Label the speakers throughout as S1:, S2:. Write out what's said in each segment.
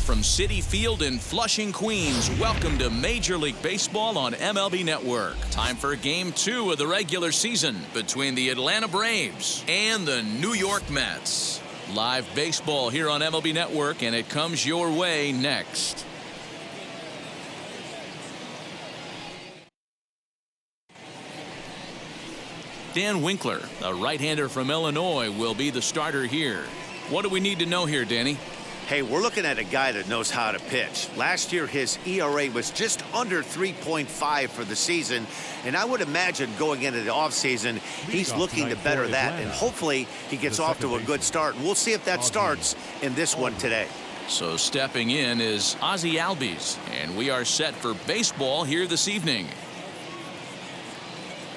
S1: from Citi Field in Flushing, Queens. Welcome to Major League Baseball on MLB Network. Time for Game 2 of the regular season between the Atlanta Braves and the New York Mets. Live baseball here on MLB Network, and it comes your way next. Dan Winkler, a right-hander from Illinois, will be the starter here. What do we need to know here, Danny?
S2: Hey, we're looking at a guy that knows how to pitch. Last year, his ERA was just under 3.5 for the season, and I would imagine going into the offseason, he's looking to better that, and hopefully he gets off to a good start. We'll see if that starts in this one today.
S1: So stepping in is Ozzie Albies, and we are set for baseball here this evening.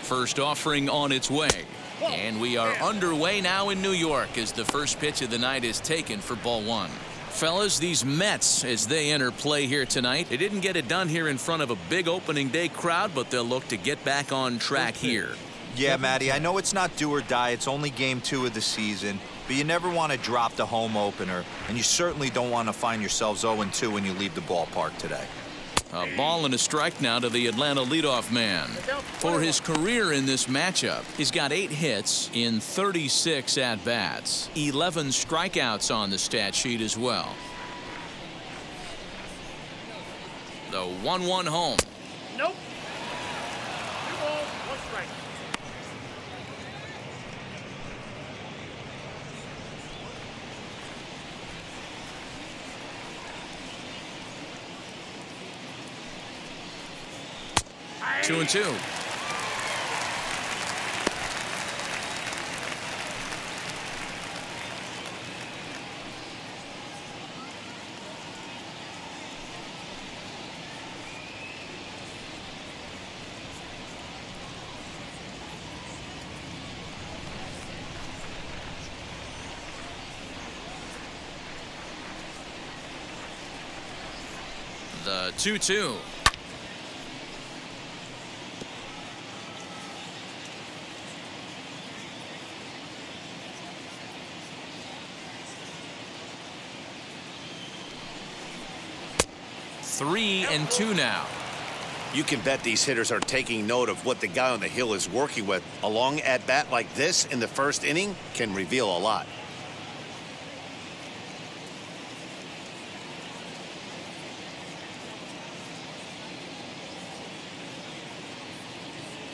S1: First offering on its way. And we are underway now in New York as the first pitch of the night is taken for ball one. Fellas, these Mets, as they enter play here tonight, they didn't get it done here in front of a big opening day crowd, but they'll look to get back on track here.
S3: Yeah, Matty, I know it's not do or die. It's only game 2 of the season, but you never want to drop the home opener, and you certainly don't want to find yourselves 0-2 when you leave the ballpark today.
S1: A ball and a strike now to the Atlanta leadoff man. For his career in this matchup, he's got 8 hits in 36 at-bats, 11 strikeouts on the stat sheet as well. The 1-1 home.
S4: Nope. 2 balls, 1 strike.
S1: Two and two. The 2-2. Three and two now.
S2: You can bet these hitters are taking note of what the guy on the hill is working with. A long at-bat like this in the first inning can reveal a lot.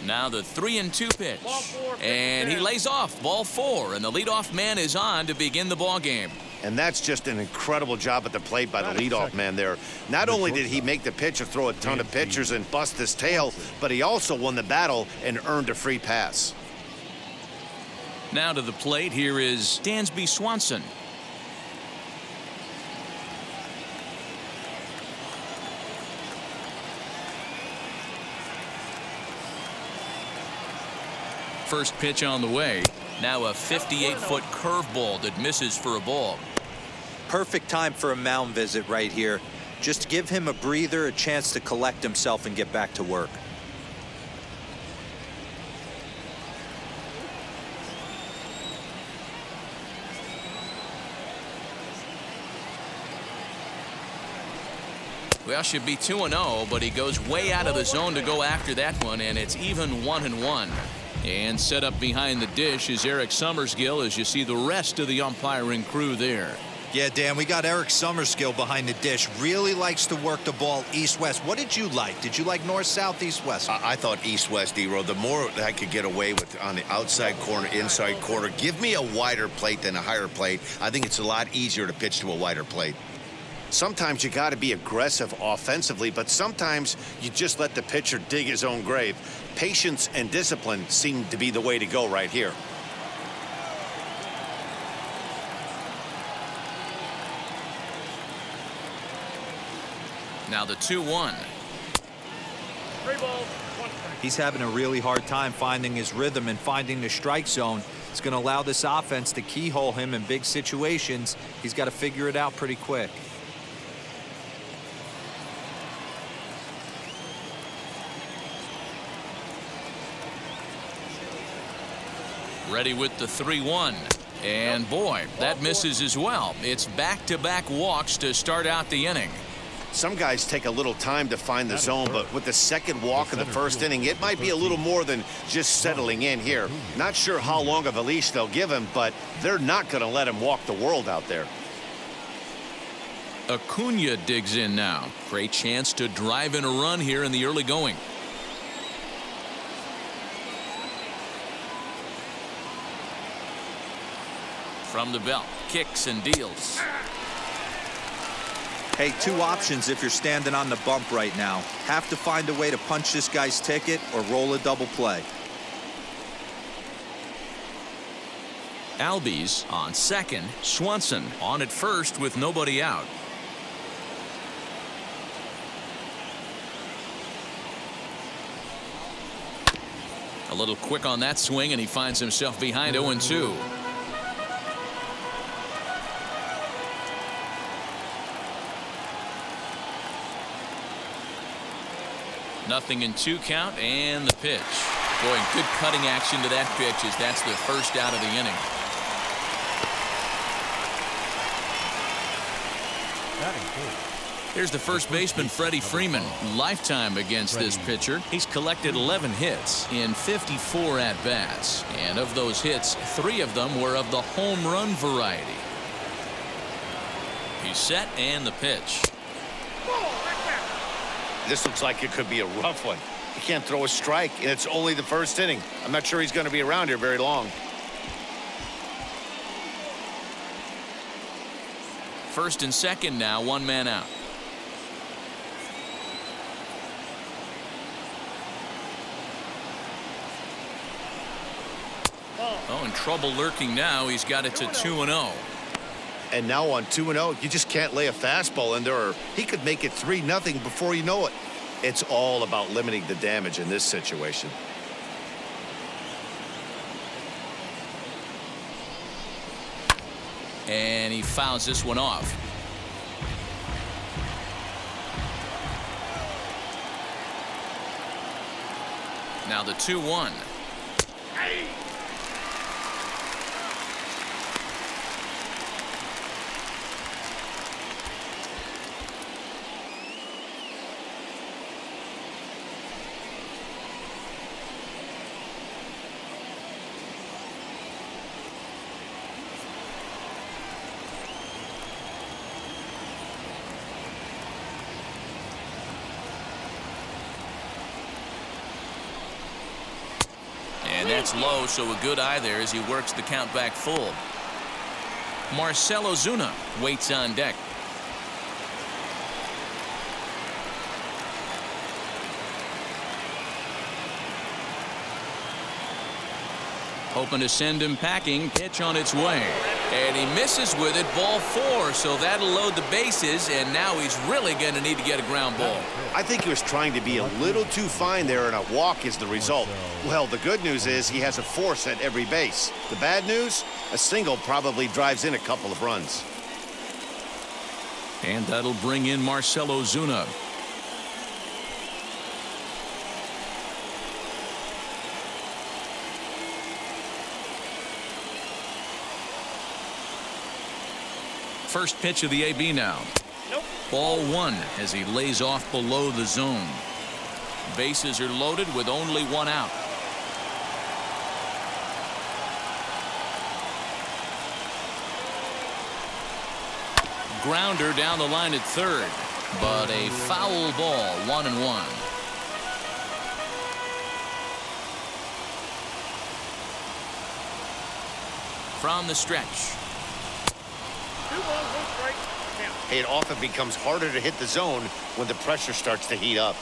S1: Now the 3-2 pitch. And he lays off. Ball 4, and the leadoff man is on to begin the ball game.
S2: And that's just an incredible job at the plate by the leadoff man there. Not only did he make the pitch or throw a ton of pitchers and bust his tail, but he also won the battle and earned a free pass.
S1: Now to the plate, here is Dansby Swanson. First pitch on the way. Now a 58-foot curveball that misses for a ball.
S3: Perfect time for a mound visit right here. Just give him a breather, a chance to collect himself and get back to work.
S1: Well, should be 2-0, but he goes way out of the zone to go after that one, and it's even 1-1. And set up behind the dish is Eric Summerskill as you see the rest of the umpiring crew there.
S3: Yeah, Dan, we got Eric Summerskill behind the dish. Really likes to work the ball east-west. What did you like? Did you like north-south, east-west?
S2: I thought east-west, D-Row. The more I could get away with on the outside corner, inside corner, give me a wider plate than a higher plate. I think it's a lot easier to pitch to a wider plate. Sometimes you got to be aggressive offensively, but sometimes you just let the pitcher dig his own grave. Patience and discipline seem to be the way to go right here.
S1: Now the 2-1.
S4: 3 balls, 1 strike.
S3: He's having a really hard time finding his rhythm and finding the strike zone. It's going to allow this offense to keyhole him in big situations. He's got to figure it out pretty quick.
S1: Ready with the 3-1. And boy, that misses as well. It's back-to-back walks to start out the inning.
S2: Some guys take a little time to find the zone, but with the second walk of the first inning, it might be a little more than just settling in here. Not sure how long of a leash they'll give him, but they're not going to let him walk the world out there.
S1: Acuna digs in now. Great chance to drive in a run here in the early going. From the belt, kicks and deals.
S3: Hey, two options if you're standing on the bump right now. Have to find a way to punch this guy's ticket or roll a double play.
S1: Albies on second. Swanson on at first with nobody out. A little quick on that swing, and he finds himself behind 0-2. Nothing in 2 count, and the pitch. Boy, good cutting action to that pitch as that's the first out of the inning. Here's the first baseman, Freddie Freeman. Lifetime against this pitcher. He's collected 11 hits in 54 at-bats. And of those hits, 3 of them were of the home run variety. He's set, and the pitch.
S2: This looks like it could be a rough one. He can't throw a strike, and it's only the first inning. I'm not sure he's going to be around here very long.
S1: First and second now, 1 man out. Oh, and trouble lurking now. He's got it to 2-0.
S2: And now on 2-0, you just can't lay a fastball in there, or he could make it 3-0 before you know it. It's all about limiting the damage in this situation.
S1: And he fouls this one off. Now the 2-1. And that's low, so a good eye there as he works the count back full. Marcell Ozuna waits on deck. Hoping to send him packing. Pitch on its way. And he misses with it. Ball 4. So that'll load the bases. And now he's really going to need to get a ground ball.
S2: I think he was trying to be a little too fine there, and a walk is the result. Well, the good news is he has a force at every base. The bad news? A single probably drives in a couple of runs.
S1: And that'll bring in Marcell Ozuna. First pitch of the AB now.
S4: Nope.
S1: Ball 1 as he lays off below the zone. Bases are loaded with only 1 out. Grounder down the line at third, but a foul ball, 1-1. From the stretch.
S4: 2 balls, 1 strike. Count.
S2: Hey, it often becomes harder to hit the zone when the pressure starts to heat up.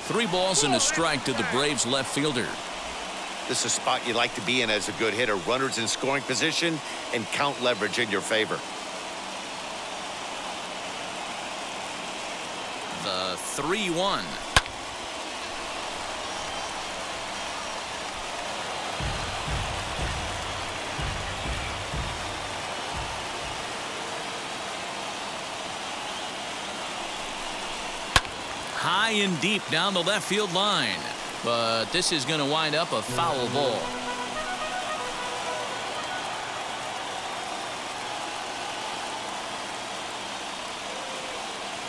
S1: Three balls and a strike to the Braves left fielder.
S2: This is a spot you like to be in as a good hitter. Runners in scoring position and count leverage in your favor.
S1: The 3-1. and deep down the left field line. But this is going to wind up a foul ball.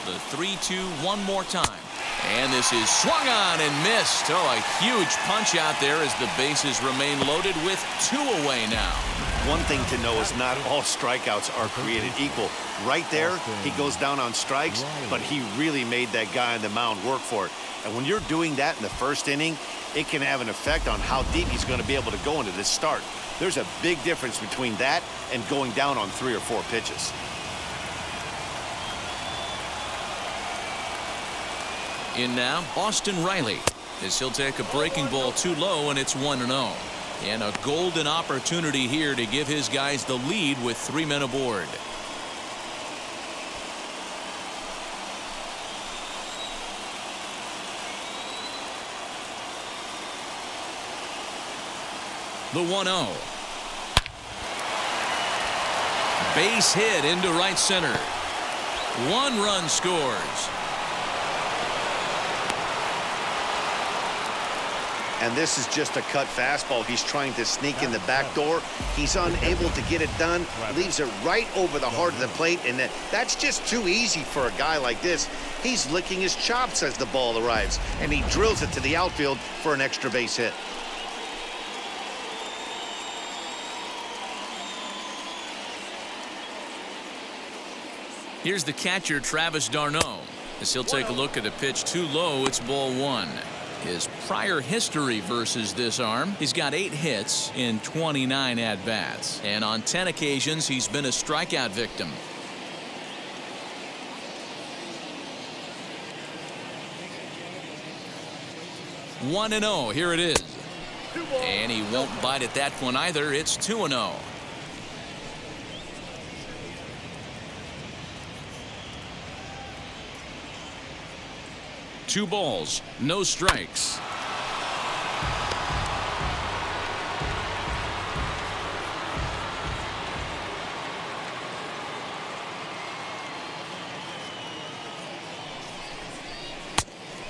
S1: The 3-2 one more time. And this is swung on and missed. Oh, a huge punch out there as the bases remain loaded with 2 away now.
S2: One thing to know is not all strikeouts are created equal. Right there, he goes down on strikes, but he really made that guy on the mound work for it. And when you're doing that in the first inning, it can have an effect on how deep he's going to be able to go into this start. There's a big difference between that and going down on 3 or 4 pitches.
S1: In now, Austin Riley, as he'll take a breaking ball too low, and it's 1-0. And a golden opportunity here to give his guys the lead with 3 men aboard. The 1-0. Base hit into right center. 1 run scores.
S2: And this is just a cut fastball. He's trying to sneak in the back door. He's unable to get it done. Leaves it right over the heart of the plate, and that's just too easy for a guy like this. He's licking his chops as the ball arrives, and he drills it to the outfield for an extra base hit.
S1: Here's the catcher, Travis d'Arnaud. As he'll take a look at a pitch too low, it's ball 1. His prior history versus this arm, he's got 8 hits in 29 at-bats. And on 10 occasions, he's been a strikeout victim. One 1-0, here it is. And he won't bite at that one either. It's 2-0. Two balls, no strikes.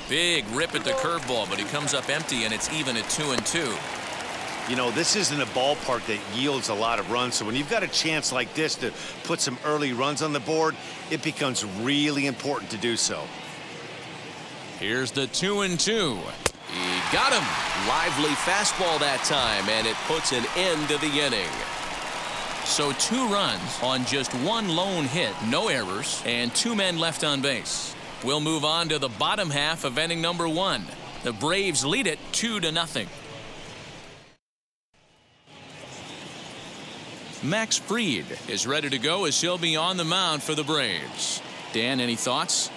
S1: Big rip at the curveball, but he comes up empty, and it's even at 2-2.
S2: You know, this isn't a ballpark that yields a lot of runs, so when you've got a chance like this to put some early runs on the board, it becomes really important to do so.
S1: Here's the 2-2. He got him. Lively fastball that time, and it puts an end to the inning. So 2 runs on just 1 lone hit, no errors, and 2 men left on base. We'll move on to the bottom half of inning number 1. The Braves lead it 2-0. Max Fried is ready to go as he'll be on the mound for the Braves. Dan, any thoughts?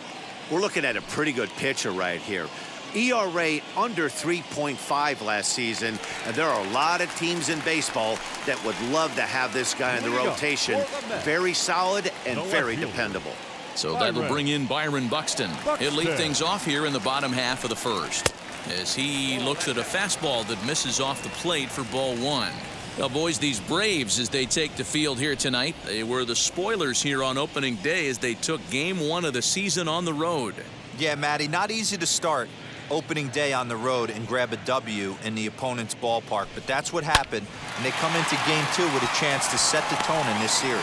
S2: We're looking at a pretty good pitcher right here. ERA under 3.5 last season, and there are a lot of teams in baseball that would love to have this guy in the rotation. Very solid and very dependable.
S1: So that'll bring in Byron Buxton. He'll lead things off here in the bottom half of the first, as he looks at a fastball that misses off the plate for ball 1. Well, boys, these Braves, as they take the field here tonight, they were the spoilers here on opening day as they took game 1 of the season on the road.
S3: Yeah, Matty, not easy to start opening day on the road and grab a W in the opponent's ballpark, but that's what happened, and they come into game 2 with a chance to set the tone in this series.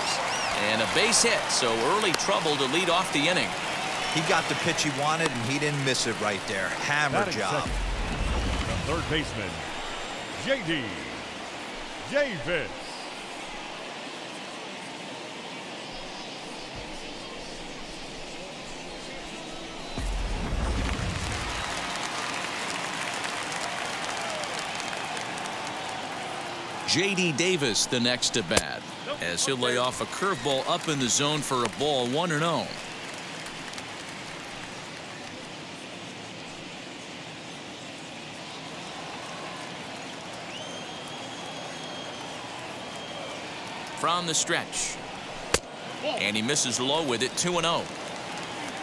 S1: And a base hit, so early trouble to lead off the inning.
S3: He got the pitch he wanted, and he didn't miss it right there. Hammer job.
S4: The third baseman, J.D. Davis.
S1: J.D. Davis the next to bat, as he'll lay off a curveball up in the zone for a ball 1-0. From the stretch, and he misses low with it. 2-0.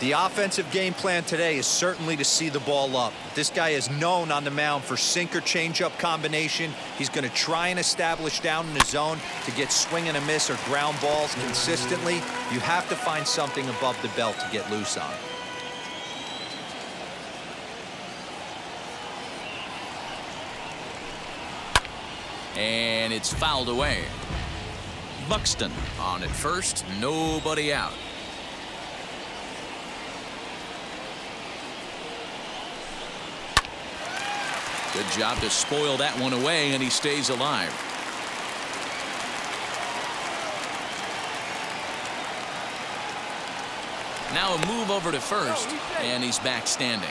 S3: The offensive game plan today is certainly to see the ball up. This guy is known on the mound for sinker changeup combination. He's going to try and establish down in the zone to get swing and a miss or ground balls consistently. You have to find something above the belt to get loose on.
S1: And it's fouled away. Buxton on at first, nobody out. Good job to spoil that one away, and he stays alive. Now a move over to first, and he's back standing.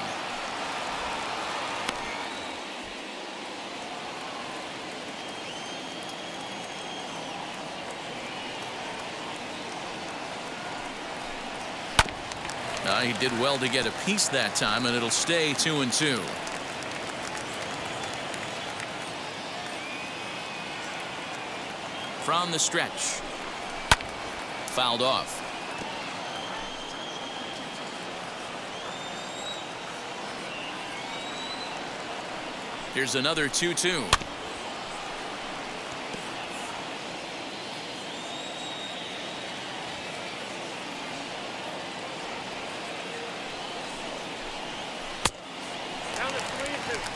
S1: He did well to get a piece that time, and it'll stay 2-2. From the stretch. Fouled off. Here's another 2-2.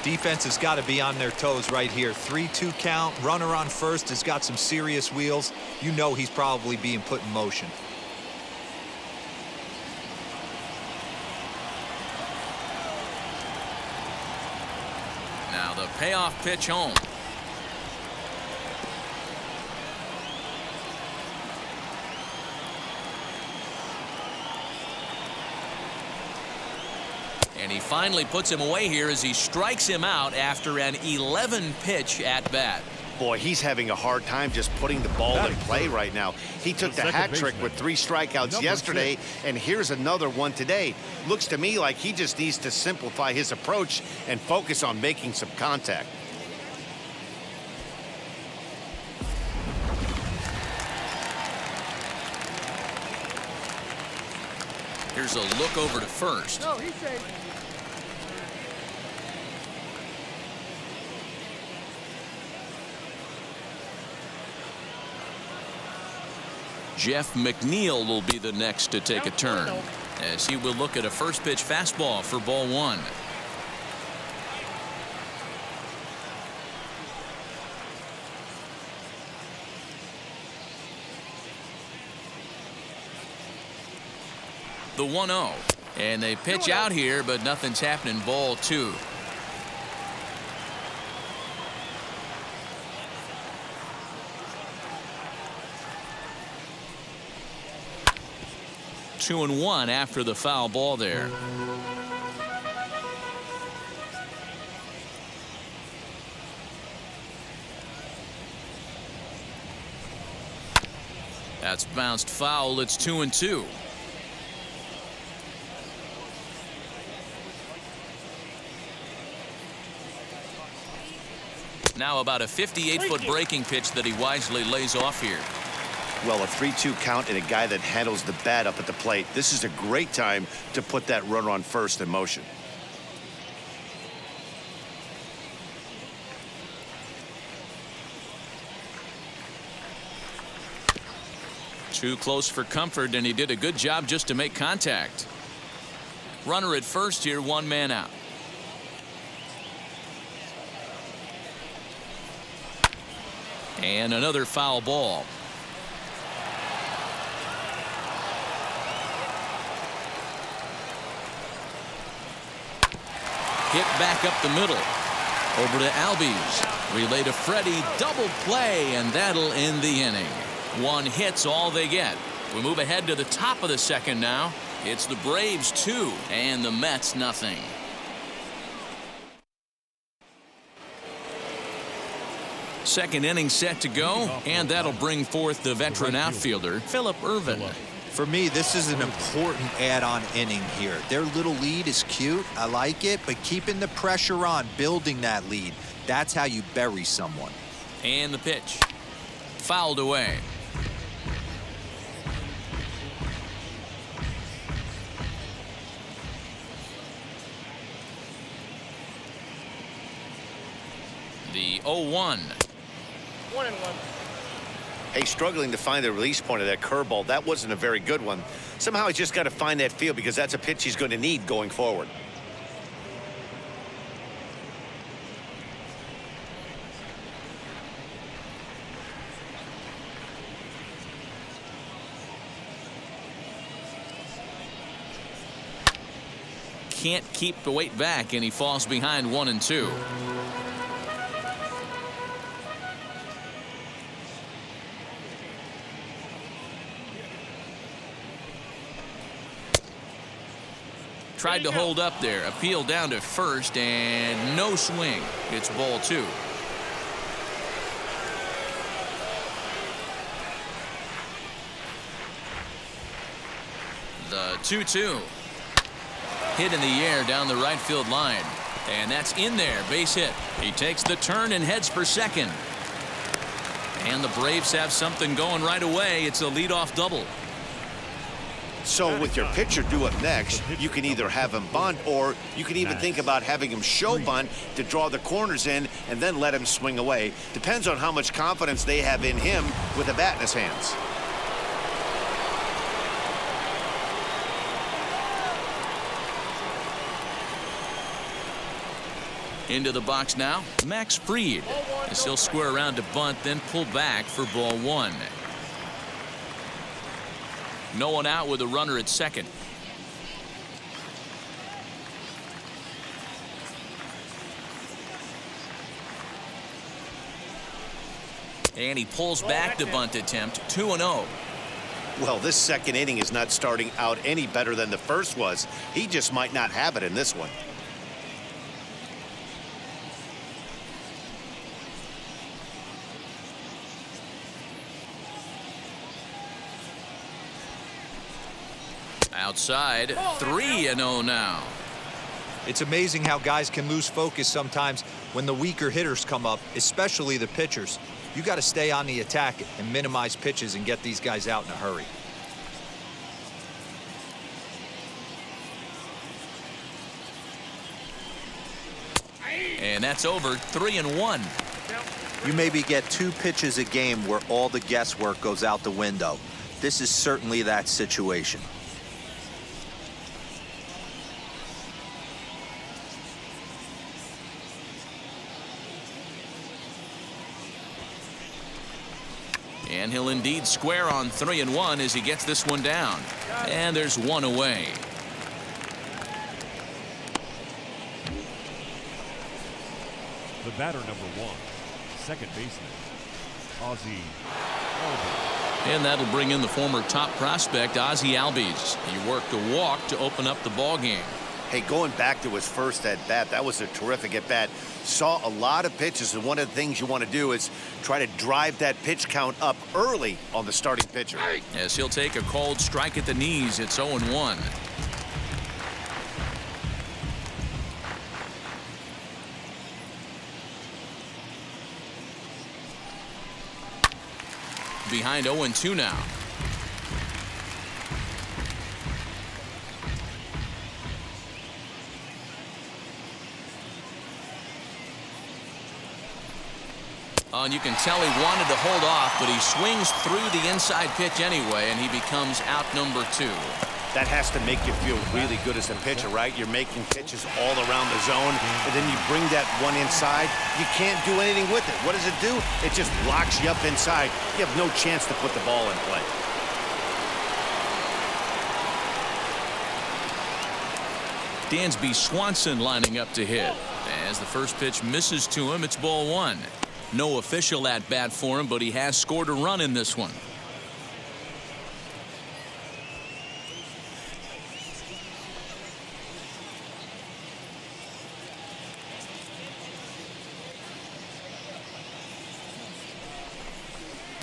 S3: Defense has got to be on their toes right here. 3-2 count. Runner on first has got some serious wheels. You know he's probably being put in motion.
S1: Now the payoff pitch home. And he finally puts him away here as he strikes him out after an 11-pitch at-bat.
S2: Boy, he's having a hard time just putting the ball in play right now. He took the hat trick with 3 strikeouts yesterday, and here's another one today. Looks to me like he just needs to simplify his approach and focus on making some contact.
S1: Here's a look over to first.
S4: No, he's safe.
S1: Jeff McNeil will be the next to take a turn, as he will look at a first pitch fastball for ball 1. The 1-0, and they pitch out here, but nothing's happening. Ball 2. Two and 1 after the foul ball there. That's bounced foul. It's 2-2. Now about a 58-foot breaking pitch that he wisely lays off here.
S2: Well, a 3-2 count and a guy that handles the bat up at the plate. This is a great time to put that runner on first in motion.
S1: Too close for comfort, and he did a good job just to make contact. Runner at first here, 1 man out. And another foul ball. Hit back up the middle. Over to Albies. Relay to Freddie. Double play, and that'll end the inning. 1 hit's all they get. We move ahead to the top of the second now. It's the Braves 2 and the Mets nothing. Second inning set to go, and that'll bring forth the veteran outfielder, Phillip Ervin.
S3: For me, this is an important add-on inning here. Their little lead is cute. I like it, but keeping the pressure on, building that lead, that's how you bury someone.
S1: And the pitch. Fouled away. The 0-1.
S4: 1-1.
S2: Hey, struggling to find the release point of that curveball. That wasn't a very good one. Somehow he's just got to find that feel, because that's a pitch he's going to need going forward.
S1: can't keep the weight back, and he falls behind 1-2. Tried to hold up there. Appeal down to first, and no swing. It's ball 2. The 2-2. Hit in the air down the right field line. And that's in there. Base hit. He takes the turn and heads for second. And the Braves have something going right away. It's a leadoff double.
S2: So with your pitcher due up next, you can either have him bunt, or you can even think about having him show bunt to draw the corners in and then let him swing away. Depends on how much confidence they have in him with a bat in his hands.
S1: Into the box now, Max Fried. As he'll square around to bunt, then pull back for ball 1. No one out with a runner at second. And he pulls back the bunt attempt. 2-0.
S2: Well, this second inning is not starting out any better than the first was. He just might not have it in this one.
S1: Outside, 3-0 now.
S3: It's amazing how guys can lose focus sometimes when the weaker hitters come up, especially the pitchers. You got to stay on the attack and minimize pitches and get these guys out in a hurry.
S1: And that's over. 3-1.
S5: You maybe get 2 pitches a game where all the guesswork goes out the window. This is certainly that situation.
S1: And he'll indeed square on 3-1 as he gets this one down. And there's one away.
S4: The batter, number 1, second baseman, Ozzie Albies.
S1: And that'll bring in the former top prospect, Ozzie Albies. He worked a walk to open up the ball game.
S2: Hey, going back to his first at bat, that was a terrific at bat. Saw a lot of pitches, and one of the things you want to do is try to drive that pitch count up early on the starting pitcher.
S1: As he'll take a cold strike at the knees, it's 0-1. Behind 0-2 now. And you can tell he wanted to hold off, but he swings through the inside pitch anyway, and he becomes out number 2.
S2: That has to make you feel really good as a pitcher, right? You're making pitches all around the zone, and then you bring that one inside. You can't do anything with it. What does it do? It just locks you up inside. You have no chance to put the ball in play.
S1: Dansby Swanson lining up to hit. As the first pitch misses to him, it's ball 1. No official at bat for him, but he has scored a run in this one.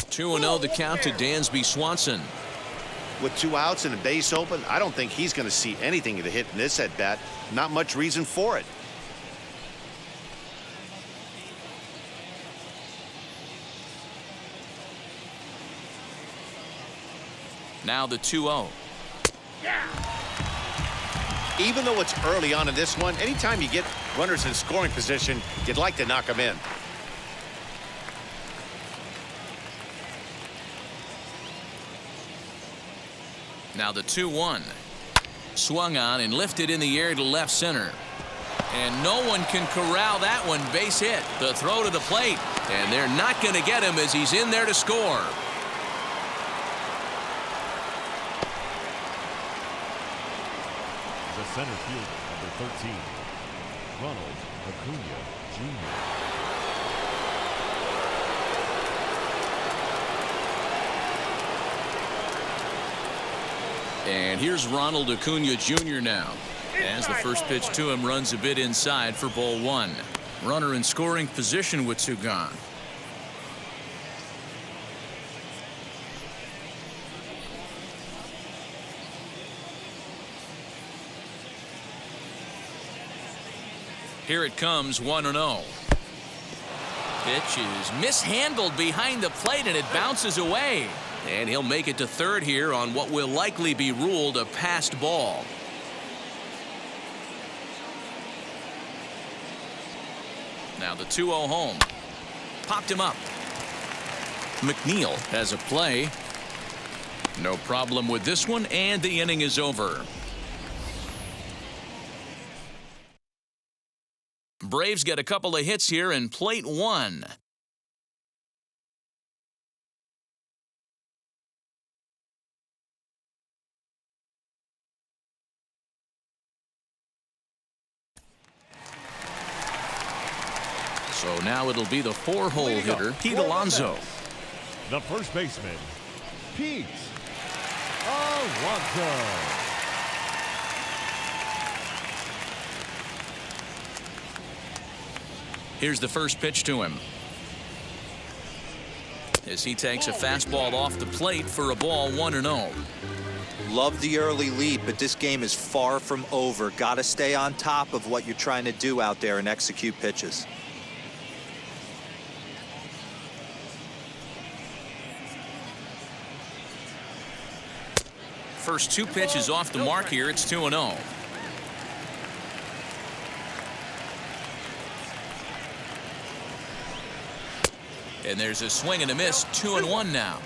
S1: Two 2-0 the count to Dansby Swanson.
S2: With 2 outs and a base open, I don't think he's going to see anything to hit in this at bat. Not much reason for it.
S1: Now the 2-0.
S2: Even though it's early on in this one, anytime you get runners in scoring position, you'd like to knock them in.
S1: Now the 2-1. Swung on and lifted in the air to left center. And no one can corral that one. Base hit. The throw to the plate. And they're not going to get him as he's in there to score.
S4: The center fielder, number 13, Ronald Acuna Jr.
S1: And here's Ronald Acuna Jr. now. As the first pitch to him runs a bit inside for ball one. Runner in scoring position with two gone. Here it comes, 1-0. Pitch is mishandled behind the plate and it bounces away. And he'll make it to third here on what will likely be ruled a passed ball. Now the 2-0 home. Popped him up. McNeil has a play. No problem with this one, and the inning is over. Braves get a couple of hits here in plate one. So now it'll be the four-hole hitter, Pete Alonso.
S4: The first baseman, Pete Alonso.
S1: Here's the first pitch to him. As he takes a fastball off the plate for a ball, 1-0.
S3: Love the early lead, but this game is far from over. Got to stay on top of what you're trying to do out there and execute pitches.
S1: First two pitches off the mark here. It's 2-0. And there's a swing and a miss. 2-1 now.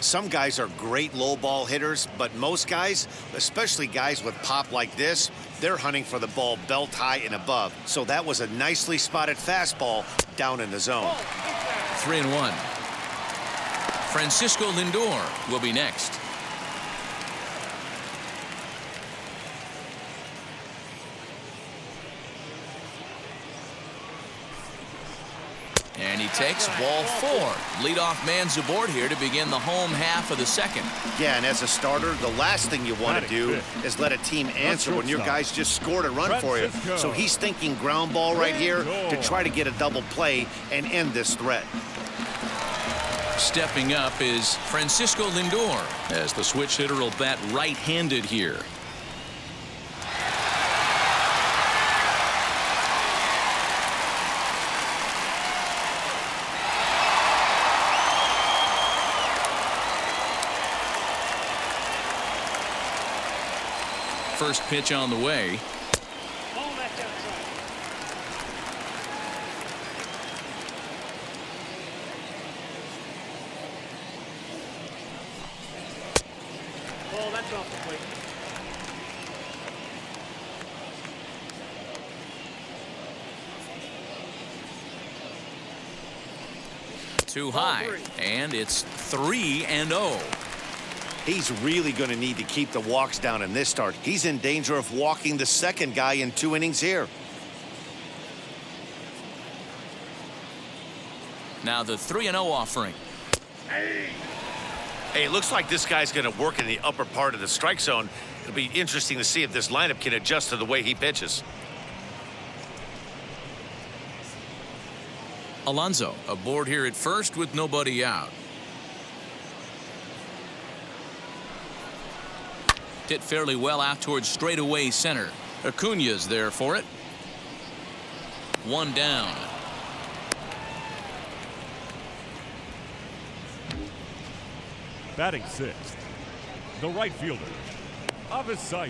S2: Some guys are great low ball hitters, but most guys, especially guys with pop like this, they're hunting for the ball belt high and above. So that was a nicely spotted fastball down in the zone.
S1: 3-1. Francisco Lindor will be next. And he takes ball four. Leadoff man's aboard here to begin the home half of the second.
S2: Yeah, and as a starter, the last thing you want to do is let a team answer when your guys just scored a run for you. So he's thinking ground ball right here to try to get a double play and end this threat.
S1: Stepping up is Francisco Lindor, as the switch hitter will bat right-handed here. First pitch on the way.
S4: Ball, that's off the plate.
S1: Too high, and it's 3-0.
S2: He's really going to need to keep the walks down in this start. He's in danger of walking the second guy in 2 innings here.
S1: Now the 3-0 offering.
S2: Hey, it looks like this guy's going to work in the upper part of the strike zone. It'll be interesting to see if this lineup can adjust to the way he pitches.
S1: Alonso aboard here at first with nobody out. Hit fairly well out towards straightaway center. Acuna's there for it. One down.
S4: Batting sixth, the right fielder, Avisail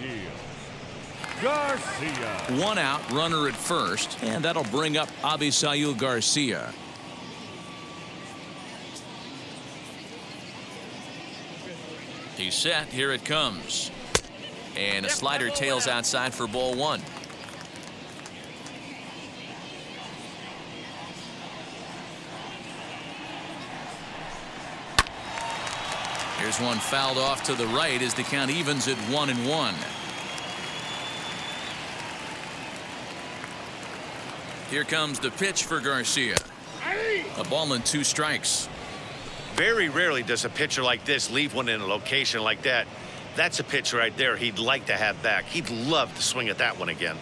S4: Garcia.
S1: One out, runner at first, and that'll bring up Avisail Garcia. He's set. Here it comes. And a slider tails outside for ball one. Here's one fouled off to the right as the count evens at 1-1. Here comes the pitch for Garcia. A ball and 2 strikes.
S2: Very rarely does a pitcher like this leave one in a location like that. That's a pitch right there he'd like to have back. He'd love to swing at that one again.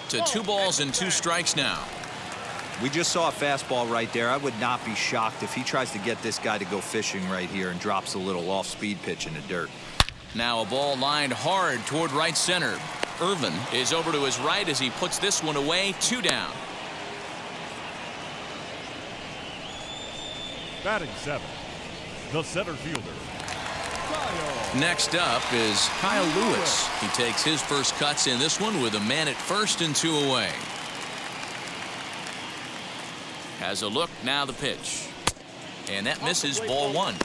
S1: To 2 balls and 2 strikes now.
S3: We just saw a fastball right there. I would not be shocked if he tries to get this guy to go fishing right here and drops a little off-speed pitch in the dirt.
S1: Now a ball lined hard toward right center. Irvin is over to his right as he puts this one away. 2 down.
S4: Batting 7, the center fielder, Kyle.
S1: Next up is Kyle Lewis. He takes his first cuts in this one with a man at first and 2 away. Has a look, now the pitch. And that misses, ball 1.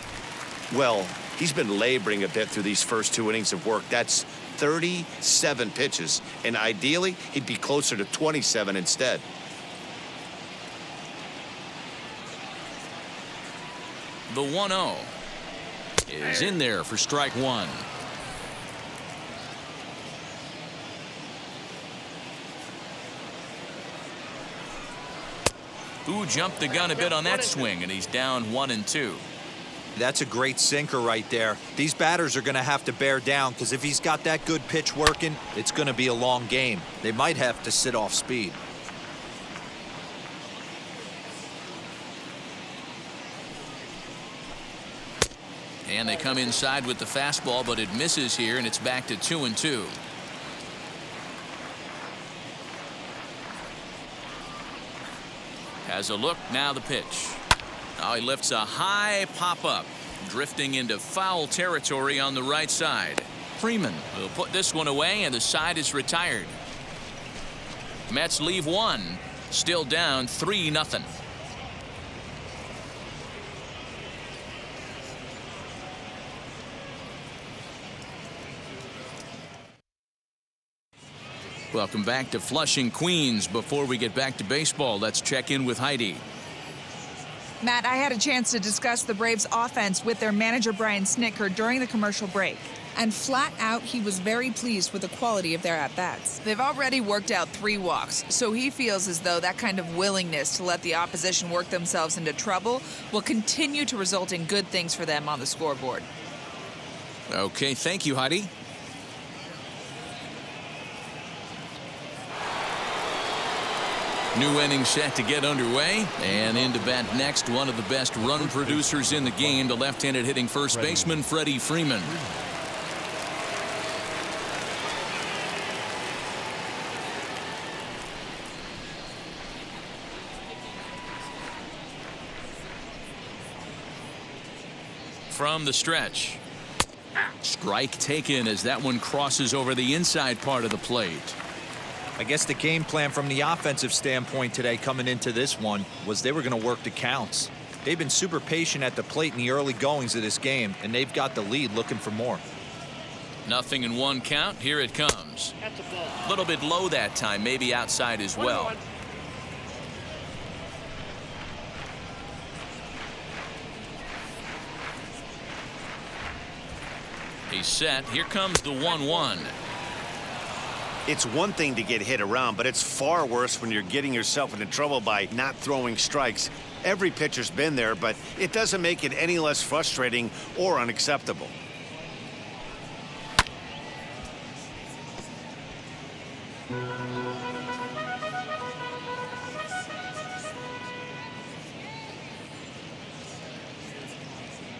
S2: Well, he's been laboring a bit through these first 2 innings of work. That's 37 pitches, and ideally he'd be closer to 27 instead.
S1: The 1-0 is in there for strike 1. Who jumped the gun a bit on that swing, and he's down 1 and 2.
S3: That's a great sinker right there. These batters are going to have to bear down because if he's got that good pitch working, it's going to be a long game. They might have to sit off speed.
S1: And they come inside with the fastball, but it misses here, and it's back to 2 and 2. Has a look, now the pitch. Now he lifts a high pop-up, drifting into foul territory on the right side. Freeman will put this one away, and the side is retired. Mets leave 1, still down 3-0. Welcome back to Flushing, Queens. Before we get back to baseball, let's check in with Heidi.
S6: Matt, I had a chance to discuss the Braves' offense with their manager Brian Snitker during the commercial break. And flat out, he was very pleased with the quality of their at-bats. They've already worked out 3 walks, so he feels as though that kind of willingness to let the opposition work themselves into trouble will continue to result in good things for them on the scoreboard.
S1: Okay, thank you, Heidi. New inning set to get underway, and into bat next, one of the best run producers in the game, the left-handed hitting first baseman Freddie Freeman. From the stretch. Strike taken as that one crosses over the inside part of the plate.
S3: I guess the game plan from the offensive standpoint today coming into this one was they were going to work the counts. They've been super patient at the plate in the early goings of this game, and they've got the lead looking for more.
S1: 0-1 count. Here it comes. A little bit low that time, maybe outside as well. He's set. Here comes the 1-1.
S2: It's one thing to get hit around, but it's far worse when you're getting yourself into trouble by not throwing strikes. Every pitcher's been there, but it doesn't make it any less frustrating or unacceptable.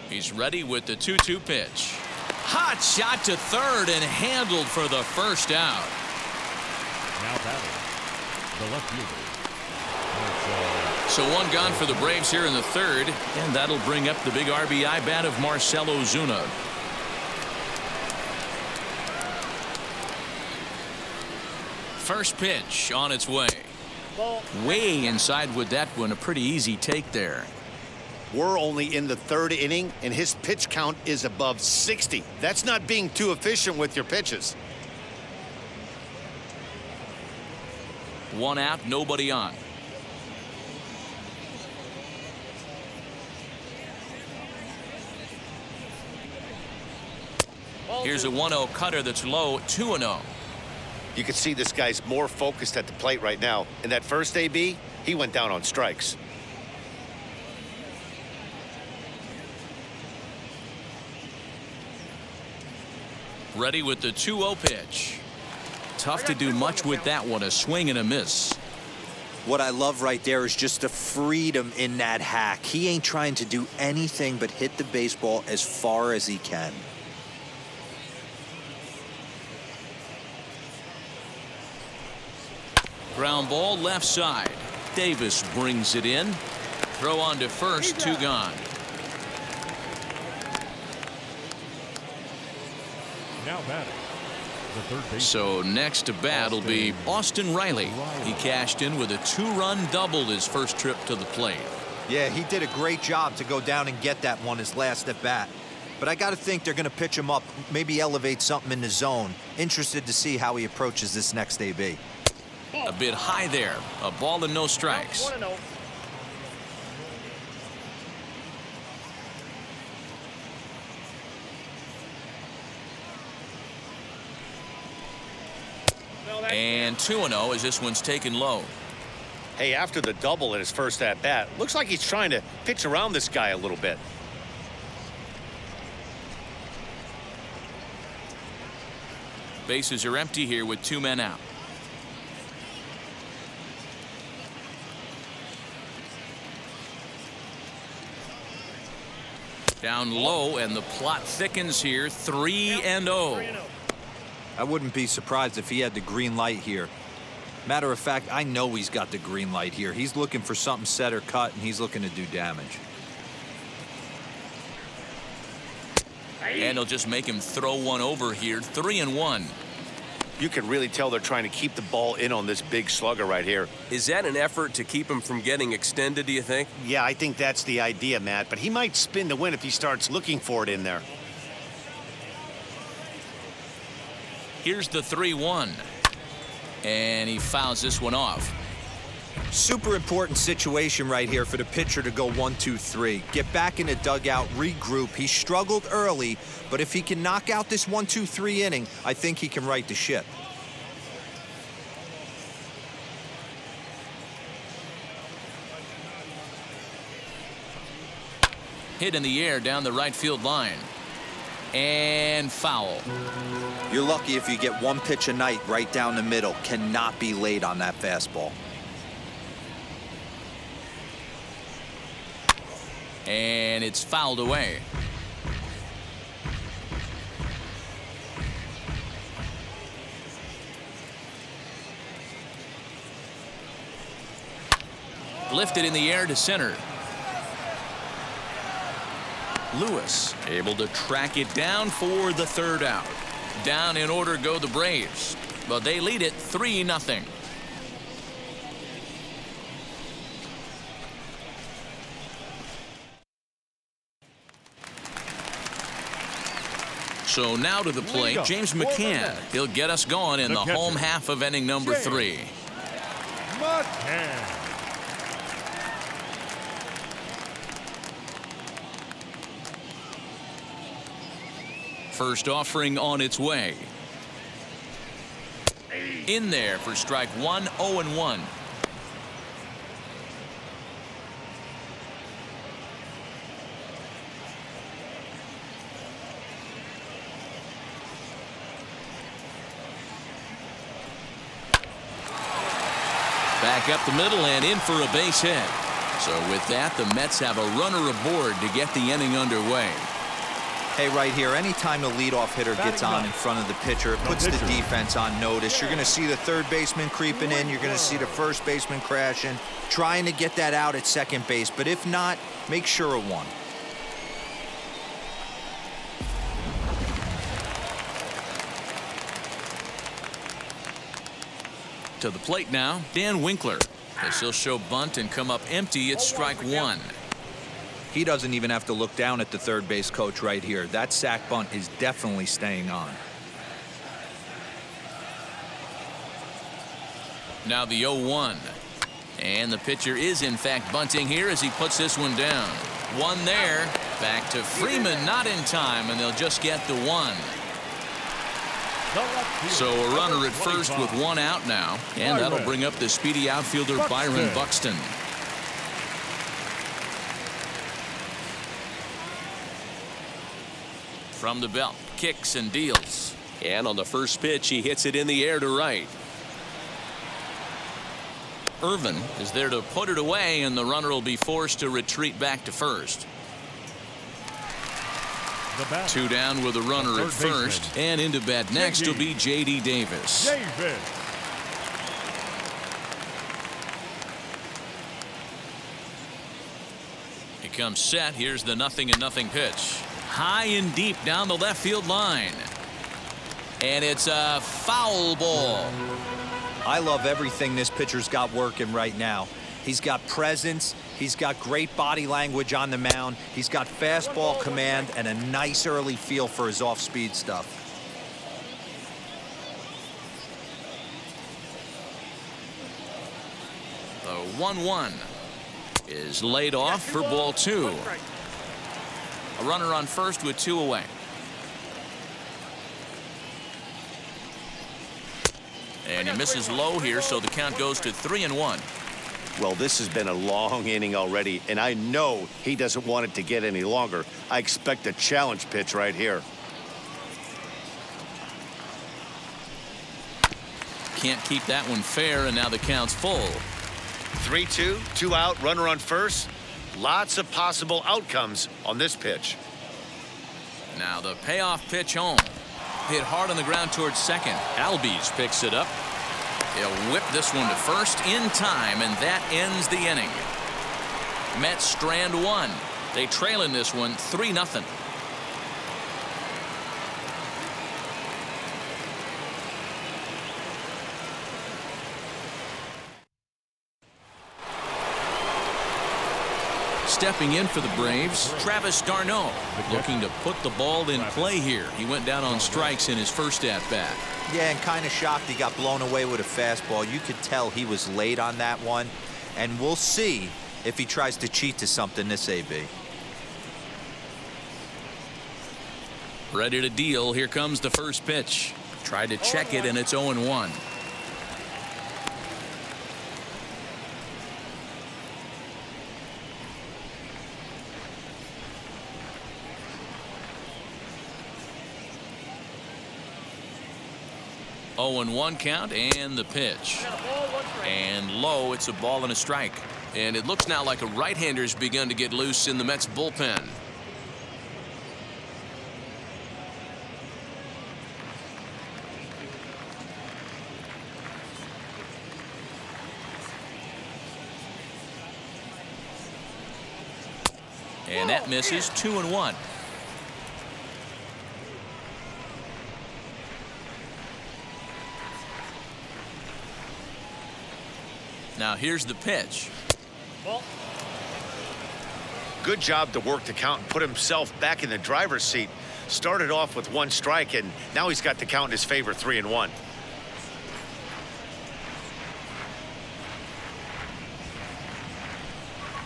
S1: He's ready with the 2-2 pitch. Hot shot to third and handled for the first out.
S4: Now batting, the left fielder.
S1: So one gone for the Braves here in the third, and that'll bring up the big RBI bat of Marcell Ozuna. First pitch on its way. Way inside with that one, a pretty easy take there.
S2: We're only in the 3rd inning, and his pitch count is above 60. That's not being too efficient with your pitches.
S1: 1 out, nobody on. Here's a 1-0 cutter that's low, 2-0.
S2: You can see this guy's more focused at the plate right now. In that first AB, he went down on strikes.
S1: Ready with the 2-0 pitch. Tough to do much with that one, a swing and a miss.
S3: What I love right there is just the freedom in that hack. He ain't trying to do anything but hit the baseball as far as he can.
S1: Ground ball left side. Davis brings it in. Throw on to first, 2 gone.
S4: Now batting, the third base.
S1: So next to bat will be Austin Riley. He cashed in with a 2-run double his first trip to the plate.
S3: Yeah, he did a great job to go down and get that one his last at bat. But I got to think they're going to pitch him up, maybe elevate something in the zone. Interested to see how he approaches this next AB.
S1: A bit high there. A ball and no strikes.
S4: 1-0.
S1: And 2-0 as this one's taken low.
S2: Hey, after the double in his first at-bat, looks like he's trying to pitch around this guy a little bit.
S1: Bases are empty here with 2 men out. Down low, and the plot thickens here. 3-0.
S3: I wouldn't be surprised if he had the green light here. Matter of fact, I know he's got the green light here. He's looking for something set or cut, and he's looking to do damage.
S1: And they'll just make him throw one over here. 3-1.
S2: You can really tell they're trying to keep the ball in on this big slugger right here.
S7: Is that an effort to keep him from getting extended, do you think?
S2: Yeah, I think that's the idea, Matt, but he might spin to win if he starts looking for it in there.
S1: Here's the 3-1. And he fouls this one off.
S3: Super important situation right here for the pitcher to go 1-2-3. Get back in the dugout, regroup. He struggled early, but if he can knock out this 1-2-3 inning, I think he can right the ship.
S1: Hit in the air down the right field line. And foul.
S3: You're lucky if you get one pitch a night right down the middle. Cannot be late on that fastball.
S1: And it's fouled away. Lifted in the air to center. Lewis able to track it down for the 3rd out. Down in order go the Braves, but they lead it 3-0. So now to the plate, James McCann. He'll get us going in the home half of inning number 3.
S4: McCann.
S1: First offering on its way. In there for strike 1, 0-1. Back up the middle and in for a base hit. So with that, the Mets have a runner aboard to get the inning underway.
S3: Hey, right here, anytime the leadoff hitter gets on in front of the pitcher, it puts the defense on notice. You're going to see the third baseman creeping in. You're going to see the first baseman crashing, trying to get that out at second base. But if not, make sure of one.
S1: To the plate now, Dan Winkler. As he'll show bunt and come up empty, it's strike 1.
S3: He doesn't even have to look down at the third base coach right here. That sac bunt is definitely staying on.
S1: Now the 0-1. And the pitcher is in fact bunting here as he puts this one down. One there. Back to Freeman, not in time, and they'll just get the 1.
S4: The left fielder,
S1: So a runner
S4: number
S1: at first with
S4: 25.
S1: 1 out now. And that'll bring up the speedy outfielder Byron Buxton. From the belt, kicks and deals.
S7: And on the first pitch, he hits it in the air to right.
S1: Irvin is there to put it away, and the runner will be forced to retreat back to first.
S4: The batter,
S1: 2 down with a runner
S4: the
S1: at
S4: third
S1: first.
S4: baseman,
S1: And into bat next will be J.D. Davis.
S4: Davis.
S1: He comes set. Here's the 0-0 pitch. High and deep down the left field line. And it's a foul ball.
S3: I love everything this pitcher's got working right now. He's got presence. He's got great body language on the mound. He's got fastball command and a nice early feel for his off-speed stuff.
S1: The 1-1 is laid off for ball 2. A runner on first with 2 away. And he misses low here, so the count goes to 3-1.
S2: Well, this has been a long inning already, and I know he doesn't want it to get any longer. I expect a challenge pitch right here.
S1: Can't keep that one fair, and now the count's full.
S2: 3-2, 2 out, runner on first. Lots of possible outcomes on this pitch.
S1: Now the payoff pitch home. Hit hard on the ground towards second. Albies picks it up. He'll whip this one to first in time, and that ends the inning. Mets strand 1. They trail in this one 3-0. Stepping in for the Braves, Travis d'Arnaud, looking to put the ball in play here. He went down on strikes in his first at-bat.
S3: Yeah, and kind of shocked he got blown away with a fastball. You could tell he was late on that one. And we'll see if he tries to cheat to something this AB.
S1: Ready to deal. Here comes the first pitch. Tried to check it, and it's 0-1. And 1 count, and the pitch. And low, it's a ball and a strike. And it looks now like a right-hander's begun to get loose in the Mets bullpen. And that misses. 2-1. Now here's the pitch.
S2: Good job to work the count and put himself back in the driver's seat. Started off with 1 strike, and now he's got the count in his favor, 3-1.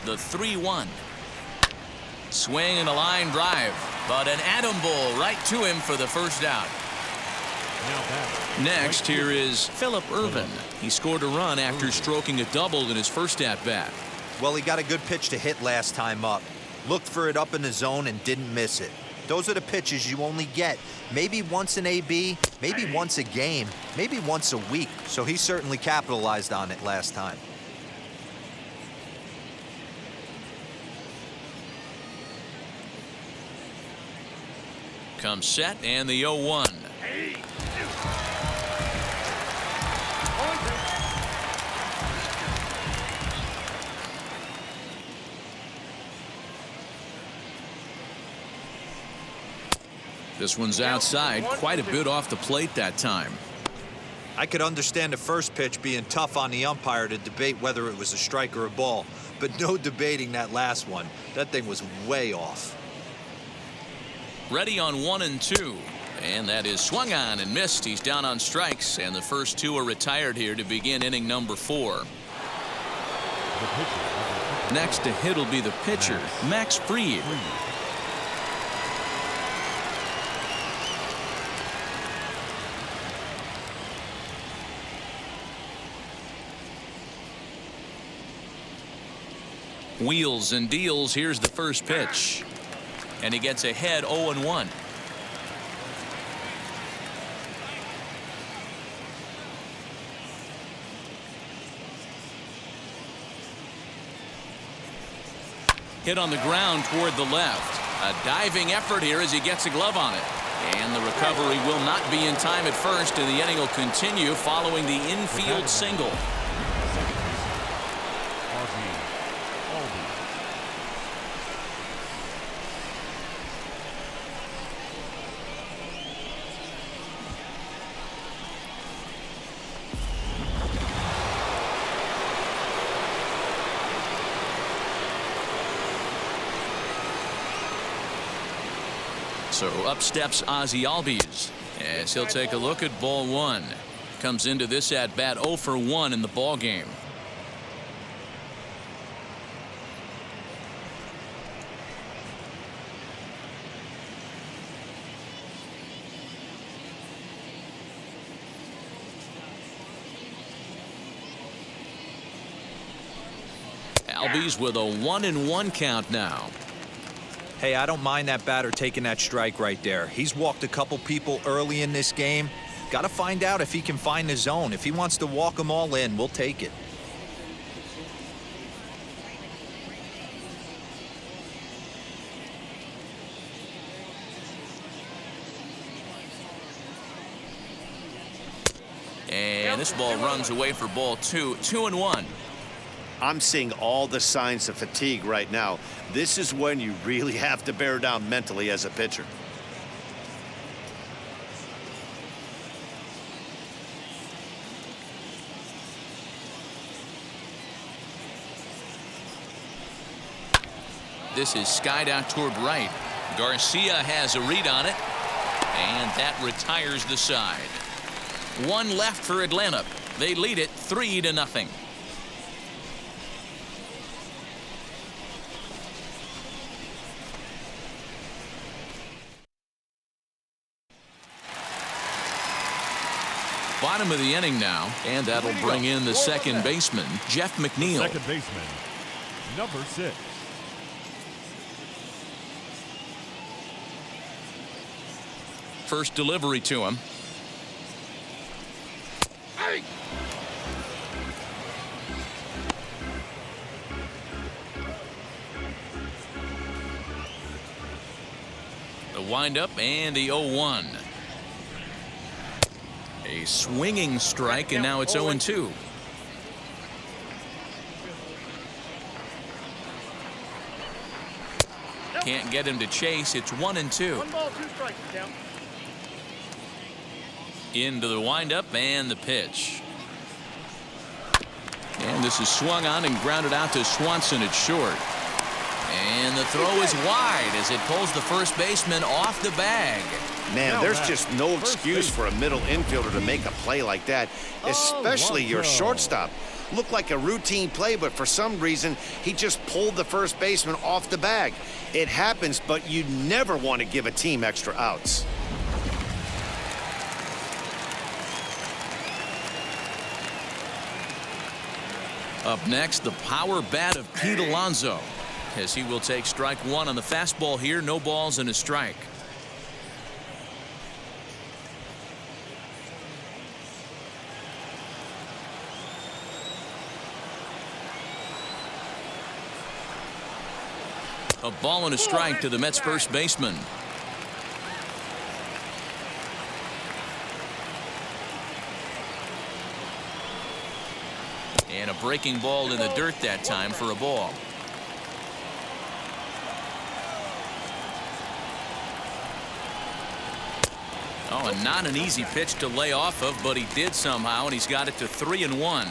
S1: The 3-1. Swing and a line drive, but an atom ball right to him for the first out. Next, here is Phillip Ervin. He scored a run after stroking a double in his first at-bat.
S3: Well, he got a good pitch to hit last time up. Looked for it up in the zone and didn't miss it. Those are the pitches you only get maybe once an AB, maybe once a game, maybe once a week. So he certainly capitalized on it last time.
S1: Comes set, and the 0-1. This one's outside, quite a bit off the plate that time.
S3: I could understand the first pitch being tough on the umpire to debate whether it was a strike or a ball, but no debating that last one. That thing was way off.
S1: Ready on 1 and 2. And that is swung on and missed. He's down on strikes, and the first 2 are retired here to begin inning number 4. Next to hit will be the pitcher, Max Fried. Wheels and deals. Here's the first pitch. And he gets ahead 0-1. Hit on the ground toward the left. A diving effort here as he gets a glove on it. And the recovery will not be in time at first, and the inning will continue following the infield single. So up steps Ozzie Albies as he'll take a look at ball one. Comes into this at bat 0 for 1 in the ball game. Albies with a 1-1 count now.
S3: Hey, I don't mind that batter taking that strike right there. He's walked a couple people early in this game. Got to find out if he can find the zone. If he wants to walk them all in, we'll take it.
S1: And this ball runs away for ball 2. 2-1.
S2: I'm seeing all the signs of fatigue right now. This is when you really have to bear down mentally as a pitcher.
S1: This is skied out toward right. Garcia has a read on it, and that retires the side. One left for Atlanta. They lead it 3-0. Bottom of the inning now, and that'll bring in the second baseman, Jeff McNeil.
S4: Second baseman, number 6.
S1: First delivery to him. The windup and the 0-1. A swinging strike, and now it's 0-2. Can't get him to chase. It's 1-2.
S4: 1 ball, 2 strikes. Count.
S1: Into the windup and the pitch. And this is swung on and grounded out to Swanson at short. And the throw is wide as it pulls the first baseman off the bag.
S2: Man, there's just no excuse for a middle infielder to make a play like that, especially your shortstop. Looked like a routine play, but for some reason, he just pulled the first baseman off the bag. It happens, but you never want to give a team extra outs.
S1: Up next, the power bat of Pete Alonso, as he will take strike 1 on the fastball here. No balls and a strike. A ball and a strike to the Mets first baseman. And a breaking ball in the dirt that time for a ball. Oh, and not an easy pitch to lay off of, but he did somehow, and he's got it to 3-1.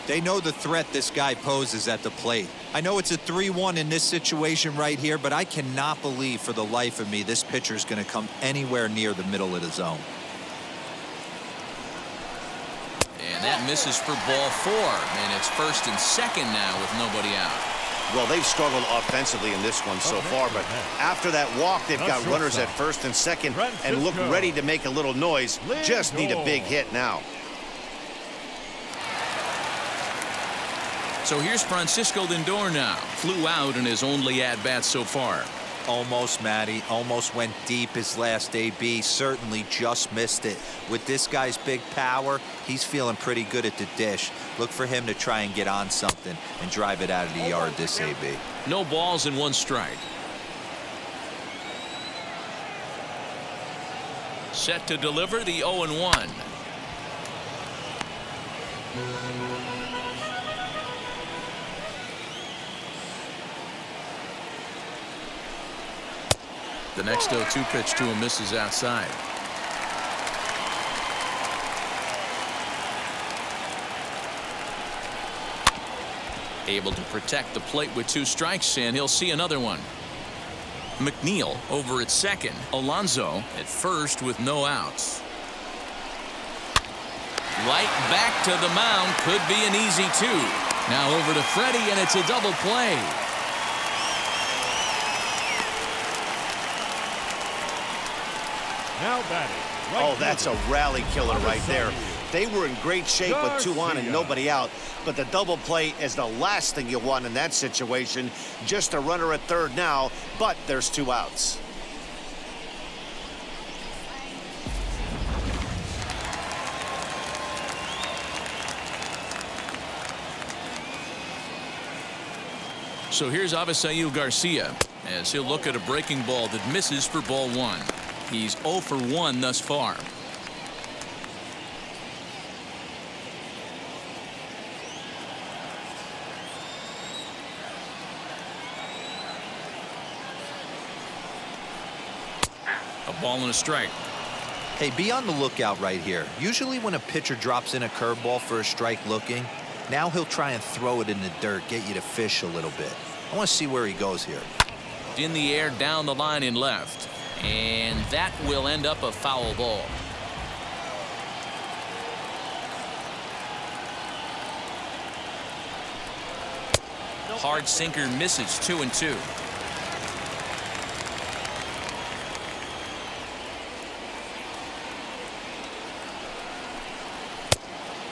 S3: They know the threat this guy poses at the plate. I know it's a 3-1 in this situation right here, but I cannot believe for the life of me this pitcher is going to come anywhere near the middle of the zone.
S1: And that misses for ball 4, and it's first and second now with nobody out.
S2: Well, they've struggled offensively in this one so far, but after that walk, they've got runners at first and second and look ready to make a little noise. Just need a big hit now.
S1: So here's Francisco Lindor now. Flew out in his only at-bat so far.
S3: Almost, Matty. Almost went deep his last AB. Certainly just missed it. With this guy's big power, he's feeling pretty good at the dish. Look for him to try and get on something and drive it out of the yard this AB.
S1: No balls and 1 strike. Set to deliver the 0-1. The next 0-2 pitch to him misses outside. Able to protect the plate with 2 strikes, and he'll see another one. McNeil over at second. Alonso at first with no outs. Right back to the mound. Could be an easy 2. Now over to Freddie, and it's a double play.
S4: Now batting.
S2: Oh, that's a rally killer right there. They were in great shape with 2 on and nobody out, but the double play is the last thing you want in that situation. Just a runner at third now, but there's 2 outs.
S1: So here's Avisail Garcia as he'll look at a breaking ball that misses for ball 1. He's 0 for 1 thus far. A ball and a strike.
S3: Hey, be on the lookout right here. Usually when a pitcher drops in a curveball for a strike looking, now he'll try and throw it in the dirt, get you to fish a little bit. I want to see where he goes here.
S1: In the air down the line in left. And that will end up a foul ball. Hard sinker misses 2-2.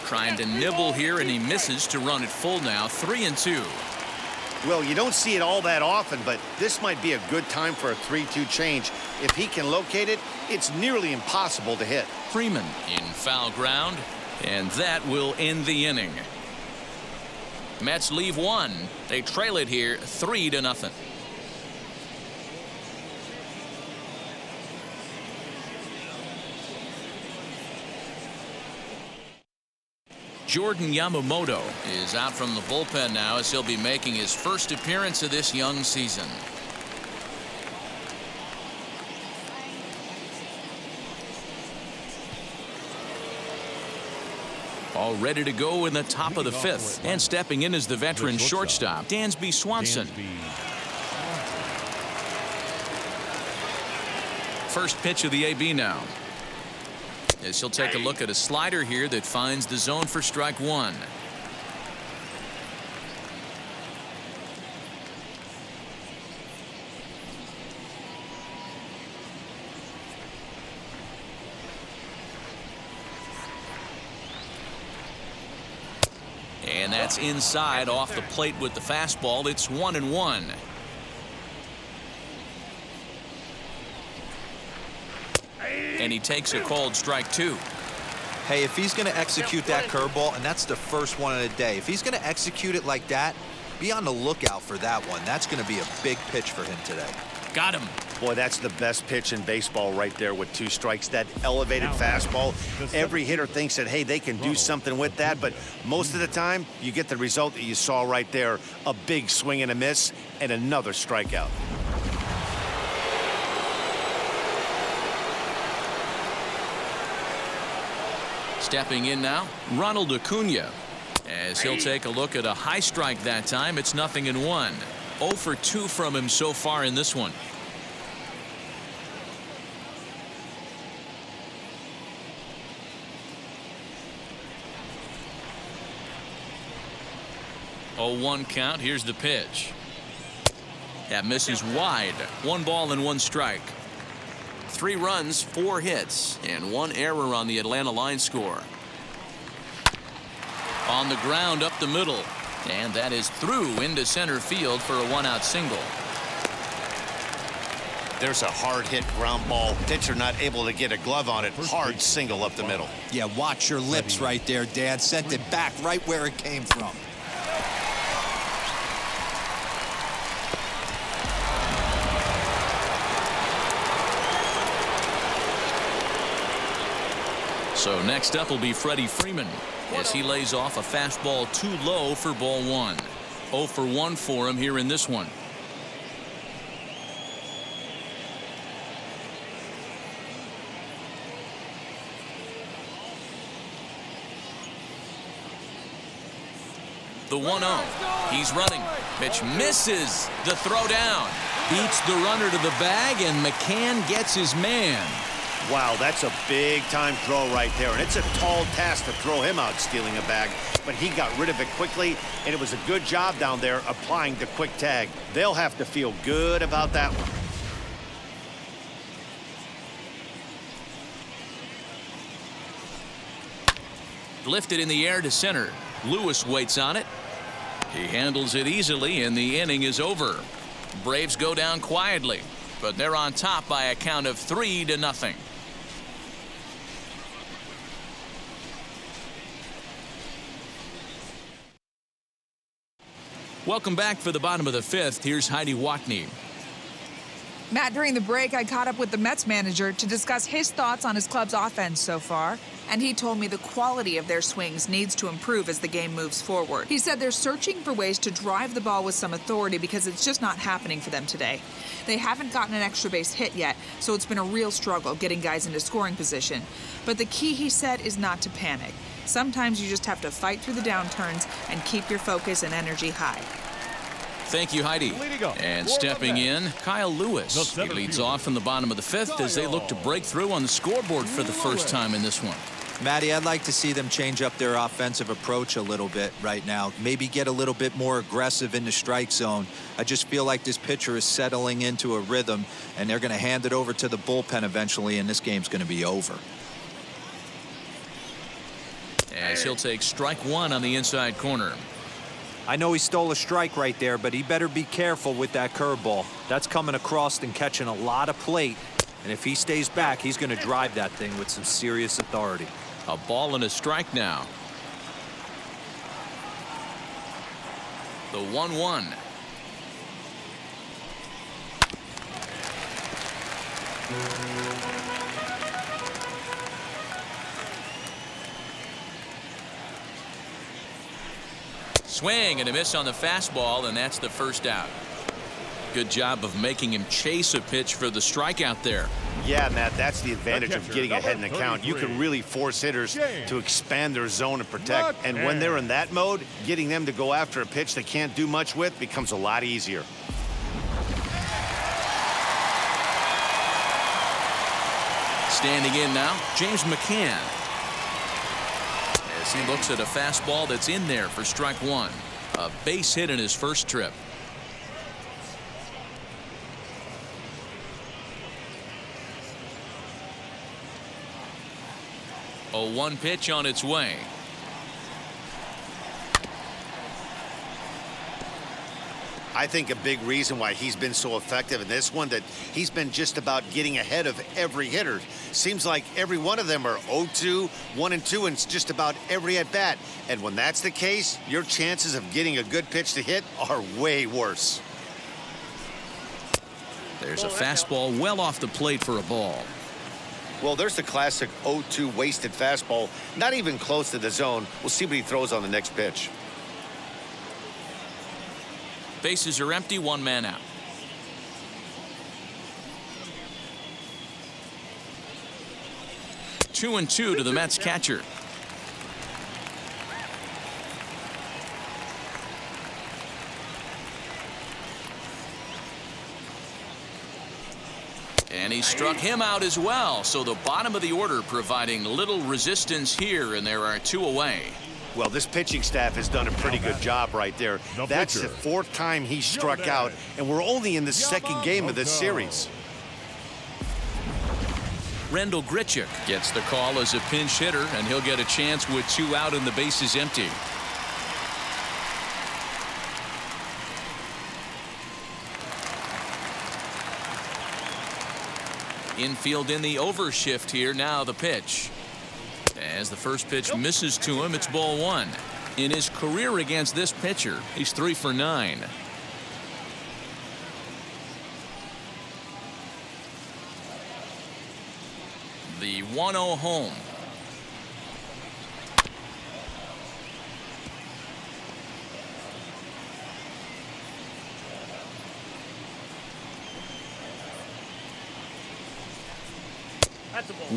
S1: Trying to nibble here, and he misses to run it full now. 3-2.
S2: Well, you don't see it all that often, but this might be a good time for a 3-2 change. If he can locate it, it's nearly impossible to hit.
S1: Freeman in foul ground, and that will end the inning. Mets leave 1. They trail it here 3-0. Jordan Yamamoto is out from the bullpen now as he'll be making his first appearance of this young season. All ready to go in the top of the 5th, and stepping in is the veteran shortstop Dansby Swanson. First pitch of the AB now. As he'll take a look at a slider here that finds the zone for strike 1. And that's inside off the plate with the fastball. It's 1-1. And he takes a called strike 2.
S3: Hey, if he's going to execute that curveball, and that's the first one of the day, if he's going to execute it like that, be on the lookout for that one. That's going to be a big pitch for him today.
S1: Got him.
S2: Boy, that's the best pitch in baseball right there with 2 strikes. That elevated fastball. Every hitter thinks that, hey, they can do something with that, but most of the time, you get the result that you saw right there. A big swing and a miss, and another strikeout.
S1: Stepping in now, Ronald Acuna, as he'll take a look at a high strike that time. It's 0-1. 0 for 2 from him so far in this one. Oh, 1 count. Here's the pitch. That misses wide. 1 ball and 1 strike. 3 runs, 4 hits, and 1 error on the Atlanta line score. On the ground up the middle. And that is through into center field for a one-out single.
S2: There's a hard hit ground ball. Pitcher not able to get a glove on it. Hard single up the middle.
S3: Yeah, watch your lips right there, Dan. Sent it back right where it came from.
S1: So next up will be Freddie Freeman as he lays off a fastball too low for ball one. 0 for 1 for him here in this one. The 1-0. He's running. Pitch misses. The throw down. Beats the runner to the bag, and McCann gets his man.
S2: Wow, that's a big-time throw right there, and it's a tall task to throw him out stealing a bag, but he got rid of it quickly, and it was a good job down there applying the quick tag. They'll have to feel good about that one.
S1: Lifted in the air to center. Lewis waits on it. He handles it easily, and the inning is over. Braves go down quietly, but they're on top by a count of 3-0. Welcome back for the bottom of the fifth. Here's Heidi Watney.
S6: Matt, during the break, I caught up with the Mets manager to discuss his thoughts on his club's offense so far, and he told me the quality of their swings needs to improve as the game moves forward. He said they're searching for ways to drive the ball with some authority because it's just not happening for them today. They haven't gotten an extra base hit yet, so it's been a real struggle getting guys into scoring position. But the key, he said, is not to panic. Sometimes you just have to fight through the downturns and keep your focus and energy high.
S1: Thank you, Heidi. And stepping in, Kyle Lewis. He leads off in the bottom of the fifth as they look to break through on the scoreboard for the first time in this one.
S3: Matty, I'd like to see them change up their offensive approach a little bit right now. Maybe get a little bit more aggressive in the strike zone. I just feel like this pitcher is settling into a rhythm, and they're going to hand it over to the bullpen eventually, and this game's going to be over.
S1: As he'll take strike one on the inside corner.
S3: I know he stole a strike right there, but he better be careful with that curveball. That's coming across and catching a lot of plate. And if he stays back, he's going to drive that thing with some serious authority.
S1: A ball and a strike now. The 1-1. Swing and a miss on the fastball, and that's the first out. Good job of making him chase a pitch for the strikeout there.
S2: Yeah, Matt, that's the advantage of getting ahead in the count. You can really force hitters to expand their zone and protect. And when they're in that mode, getting them to go after a pitch they can't do much with becomes a lot easier.
S1: Standing in now, James McCann. As he looks at a fastball that's in there for strike one. A base hit in his first trip. A 1 pitch on its way.
S2: I think a big reason why he's been so effective in this one that he's been just about getting ahead of every hitter. Seems like every one of them are 0-2, 1-2 in just about every at bat. And when that's the case, your chances of getting a good pitch to hit are way worse.
S1: There's a fastball well off the plate for a ball.
S2: Well, there's the classic 0-2 wasted fastball, not even close to the zone. We'll see what he throws on the next pitch.
S1: Bases are empty, one man out. Two and two to the Mets catcher. And he struck him out as well. So the bottom of the order providing little resistance here, and there are two away.
S2: Well, this pitching staff has done a pretty good job right there. That's the fourth time he struck out, and we're only in the second game of this series.
S1: Rendell Grichuk gets the call as a pinch hitter, and he'll get a chance with two out and the bases empty. Infield in the overshift here. Now the pitch. As the first pitch misses to him, it's ball one. In his career against this pitcher, he's 3 for 9. The 1-0 home.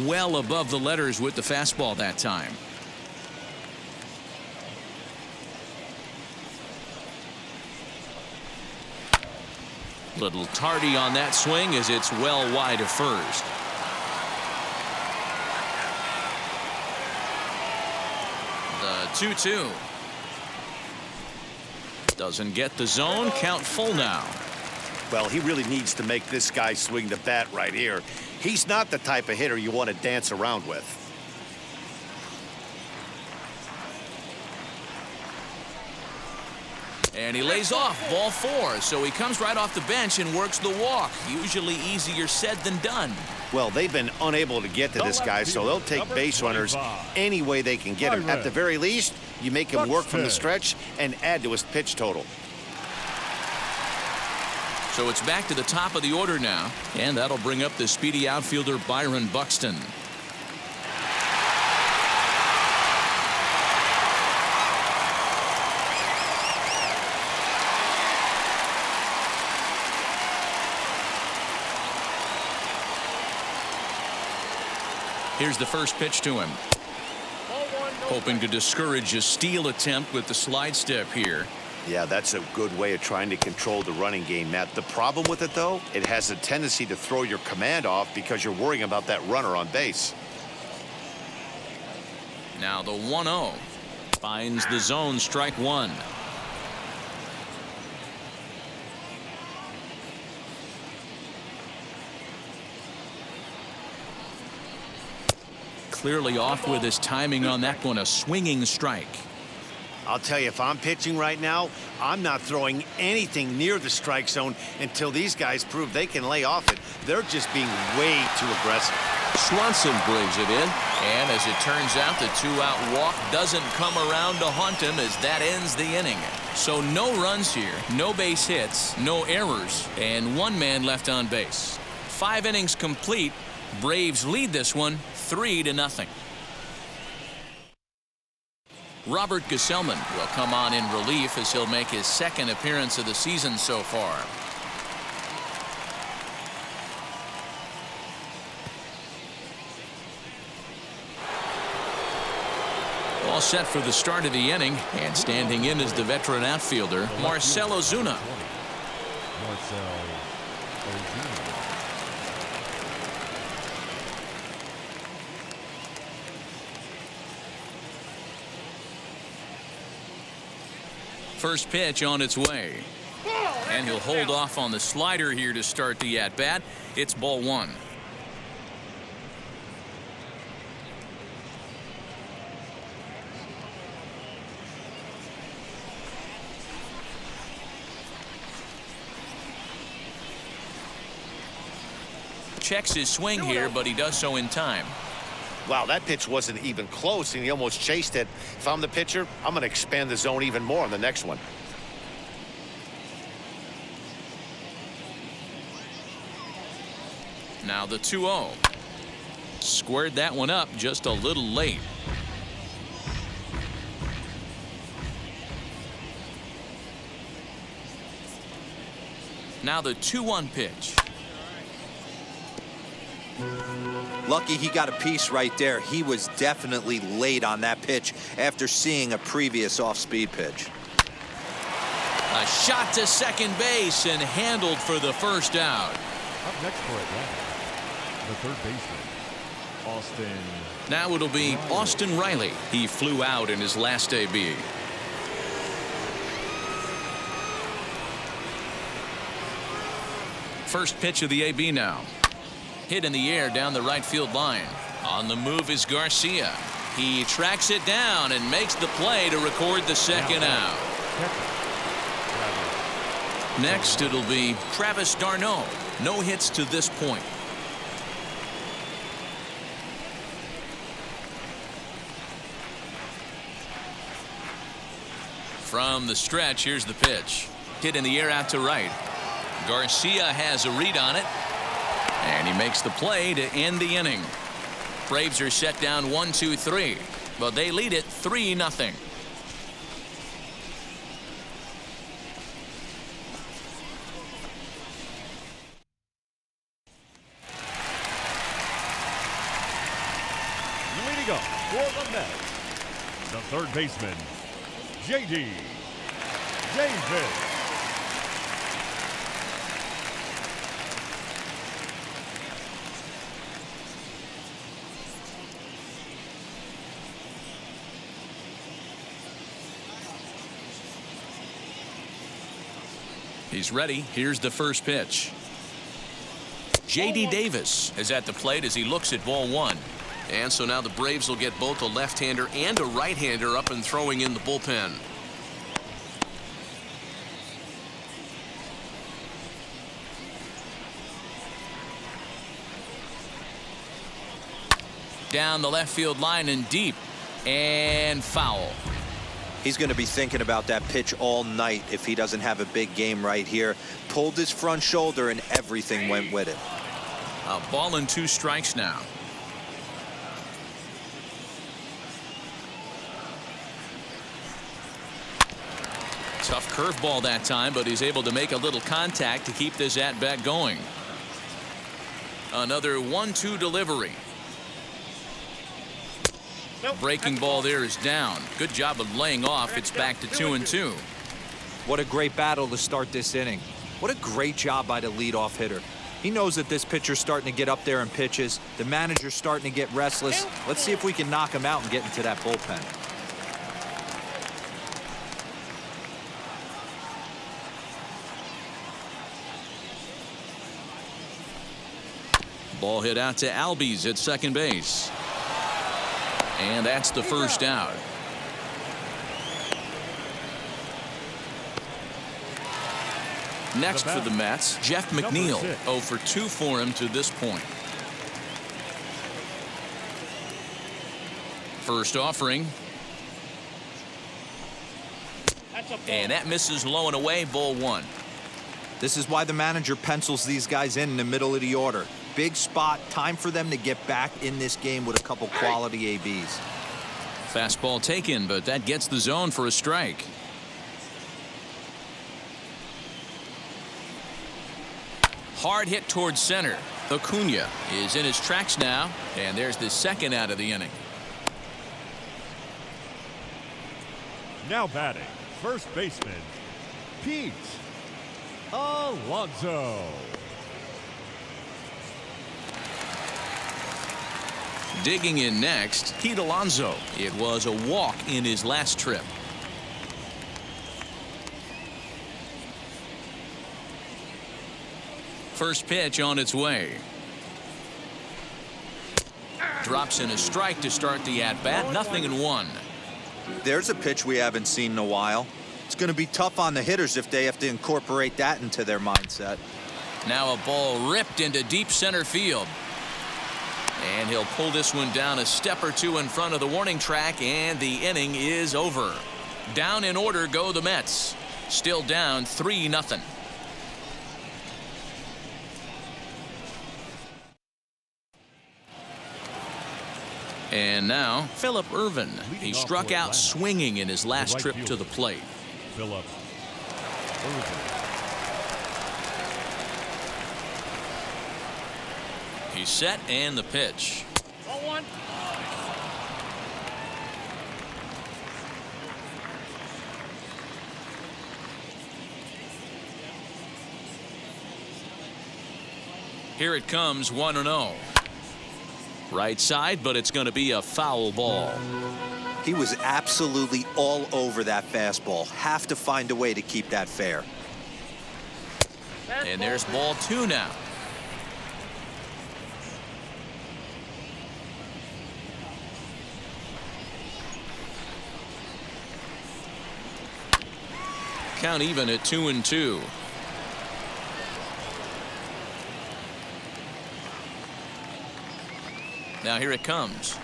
S1: Well above the letters with the fastball that time. Little tardy on that swing as it's well wide of first. The 2-2. Doesn't get the zone. Count full now.
S2: Well, he really needs to make this guy swing the bat right here. He's not the type of hitter you want to dance around with.
S1: And he lays off ball 4, so he comes right off the bench and works the walk. Usually easier said than done.
S2: Well, they've been unable to get to this guy, so they'll take base runners any way they can get him. At the very least, you make him work from the stretch and add to his pitch total.
S1: So it's back to the top of the order now, and that'll bring up the speedy outfielder Byron Buxton. Here's the first pitch to him. Hoping to discourage a steal attempt with the slide step here.
S2: Yeah, that's a good way of trying to control the running game, Matt. The problem with it, though, it has a tendency to throw your command off because you're worrying about that runner on base.
S1: Now the 1-0 finds the zone, strike one. Clearly off with his timing on that one, a swinging strike.
S2: I'll tell you, if I'm pitching right now, I'm not throwing anything near the strike zone until these guys prove they can lay off it. They're just being way too aggressive.
S1: Swanson brings it in, and as it turns out, the 2-out walk doesn't come around to haunt him as that ends the inning. So no runs here, no base hits, no errors, and 1 man left on base. 5 innings complete. Braves lead this one 3-0. Robert Gesellman will come on in relief as he'll make his 2nd appearance of the season so far. All set for the start of the inning, and standing in is the veteran outfielder Marcell Ozuna. First pitch on its way. And he'll hold off on the slider here to start the at-bat. It's ball 1. Checks his swing here, but he does so in time.
S2: Wow, that pitch wasn't even close, and he almost chased it. If I'm the pitcher, I'm going to expand the zone even more on the next one.
S1: Now the 2-0. Squared that one up just a little late. Now the 2-1 pitch.
S3: Lucky he got a piece right there. He was definitely late on that pitch after seeing a previous off-speed pitch.
S1: A shot to second base and handled for the first out.
S4: Up next for Atlanta, the third baseman, Austin.
S1: Now it'll be Austin Riley. He flew out in his last AB. First pitch of the AB now. Hit in the air down the right field line. On the move is Garcia. He tracks it down and makes the play to record the second out. Next, it'll be Travis d'Arnaud. No hits to this point. From the stretch, here's the pitch. Hit in the air out to right. Garcia has a read on it. And he makes the play to end the inning. Braves are set down 1-2-3. But they lead it 3-0.
S4: Leading up for the Mets, the third baseman, J.D. Davis.
S1: He's ready. Here's the first pitch. J.D. Davis is at the plate as he looks at ball one.
S7: And so now the Braves will get both a left-hander and a right-hander up and throwing in the bullpen.
S1: Down the left field line and deep. And foul.
S3: He's going to be thinking about that pitch all night if he doesn't have a big game right here. Pulled his front shoulder and everything went with it.
S1: A ball and 2 strikes now. Tough curveball that time, but he's able to make a little contact to keep this at-bat going. Another 1-2 delivery. Breaking ball there is down. Good job of laying off. It's back to 2-2.
S3: What a great battle to start this inning. What a great job by the leadoff hitter. He knows that this pitcher's starting to get up there in pitches. The manager's starting to get restless. Let's see if we can knock him out and get into that bullpen.
S1: Ball hit out to Albies at second base. And that's the first out. Next for the Mets, Jeff McNeil. 0 for 2 for him to this point. First offering. And that misses low and away, ball 1.
S3: This is why the manager pencils these guys in the middle of the order. Big spot, time for them to get back in this game with a couple quality ABs.
S1: Fastball taken, but that gets the zone for a strike. Hard hit towards center. Acuna is in his tracks now, and there's the second out of the inning.
S4: Now batting, first baseman, Pete Alonso.
S1: Digging in next, Pete Alonso. It was a walk in his last trip. First pitch on its way. Drops in a strike to start the at-bat. 0-1.
S3: There's a pitch we haven't seen in a while. It's going to be tough on the hitters if they have to incorporate that into their mindset.
S1: Now a ball ripped into deep center field. And he'll pull this one down a step or two in front of the warning track, and the inning is over. Down in order go the Mets. Still down 3-0. And now Phillip Ervin. He struck out swinging in his last trip to the plate.
S4: Phillip Ervin.
S1: He's set, and the pitch.
S8: Ball 1.
S1: Here it comes, 1-0. Right side, but it's going to be a foul ball.
S3: He was absolutely all over that fastball. Have to find a way to keep that fair.
S1: And there's ball 2 now. Count even at 2-2. Now here it comes.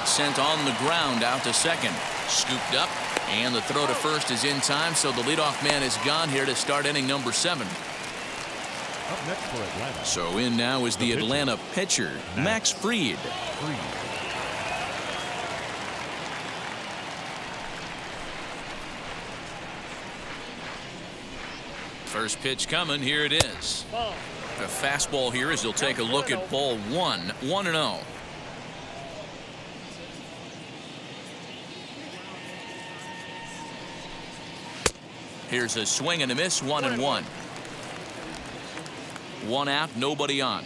S1: Sent on the ground out to second. Scooped up And the throw to first is in time, so the leadoff man is gone here to start inning number 7.
S4: Up next for Atlanta.
S1: So in now is the Atlanta pitcher, Max Fried. First pitch coming. Here it is. The fastball here as he'll take a look at ball 1. 1-0. Here's a swing and a miss. 1-1. 1 out, nobody on.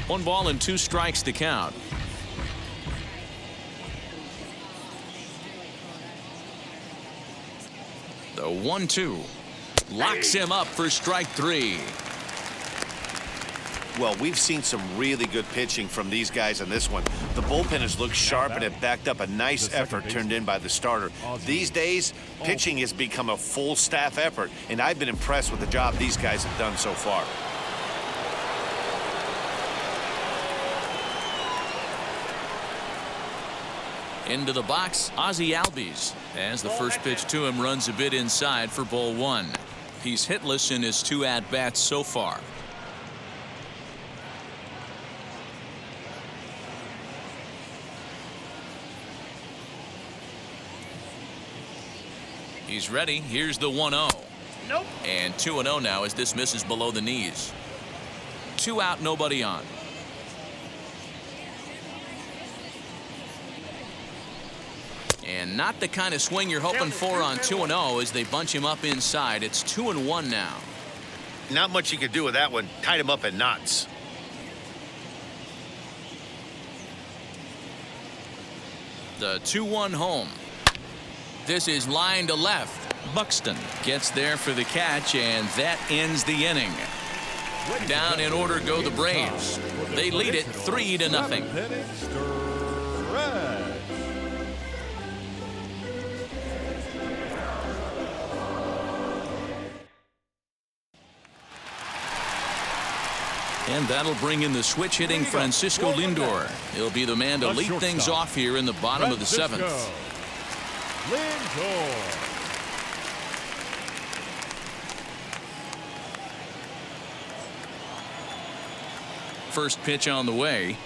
S1: One ball and 2 strikes to count. The 1-2 locks him up for strike 3.
S2: Well, we've seen some really good pitching from these guys in this one. The bullpen has looked sharp and it backed up a nice effort turned in by the starter. These days, pitching has become a full staff effort, and I've been impressed with the job these guys have done so far.
S1: Into the box, Ozzie Albies, as the first pitch to him runs a bit inside for ball 1. He's hitless in his 2 at-bats so far. He's ready. Here's the 1-0.
S8: Nope.
S1: And 2-0 now as this misses below the knees. 2 out, nobody on. And not the kind of swing you're hoping for on 2-0 as they bunch him up inside. It's 2-1 now.
S2: Not much you could do with that one. Tied him up in knots.
S1: The 2-1 home. This is line to left. Buxton gets there for the catch, and that ends the inning. Down in order go the Braves. They lead it 3-0. And that'll bring in the switch hitting Francisco Lindor. He'll be the man to lead things off here in the bottom of the 7th.
S4: Lindor.
S1: First pitch on the way.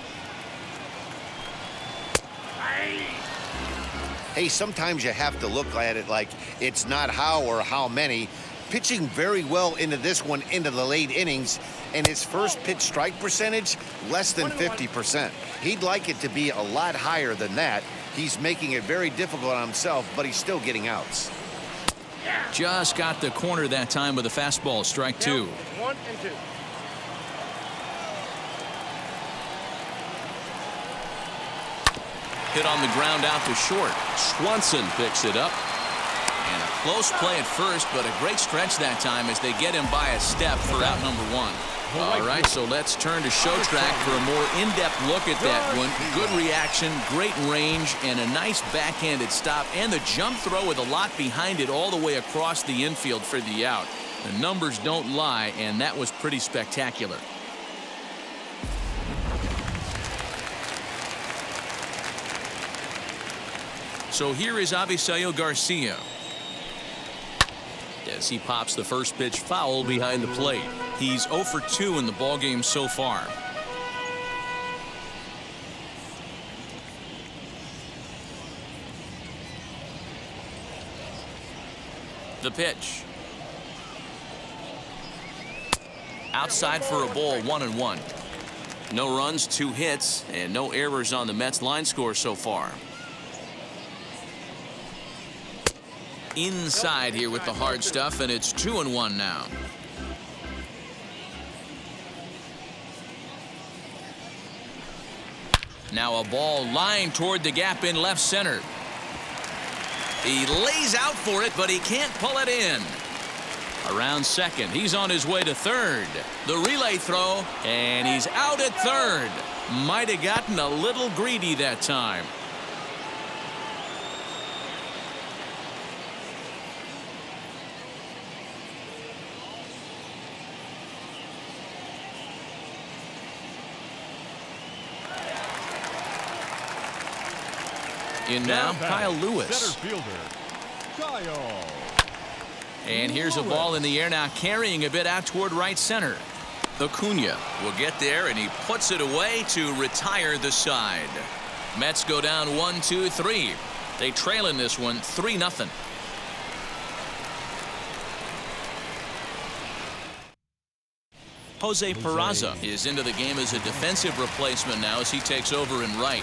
S2: Hey, sometimes you have to look at it like it's not how or how many. Pitching very well into this one into the late innings, and his first pitch strike percentage less than 50%. He'd like it to be a lot higher than that. He's making it very difficult on himself, but he's still getting outs.
S1: Just got the corner that time with a fastball. Strike 2.
S8: 1 and 2.
S1: Hit on the ground out to short. Swanson picks it up. And a close play at first, but a great stretch that time as they get him by a step for out number 1. All right, so let's turn to Show Track for a more in-depth look at that one. Good reaction, great range, and a nice backhanded stop, and the jump throw with a lot behind it all the way across the infield for the out. The numbers don't lie, and that was pretty spectacular. So here is Avisaíl Garcia as he pops the first pitch foul behind the plate. He's 0 for 2 in the ballgame so far. The pitch. Outside for a ball, 1-1. No runs, 2 hits, and no errors on the Mets line score so far. Inside here with the hard stuff, and it's 2-1 now. Now a ball lined toward the gap in left center. He lays out for it, but he can't pull it in. Around second, he's on his way to third. The relay throw, and he's out at third. Might have gotten a little greedy that time. In now,
S4: Down
S1: Kyle
S4: back,
S1: Lewis.
S4: Center fielder, Kyle.
S1: And here's a ball in the air now, carrying a bit out toward right center. Acuna will get there, and he puts it away to retire the side. Mets go down 1-2-3. They trail in this one 3-0. Jose Peraza is into the game as a defensive replacement now as he takes over in right.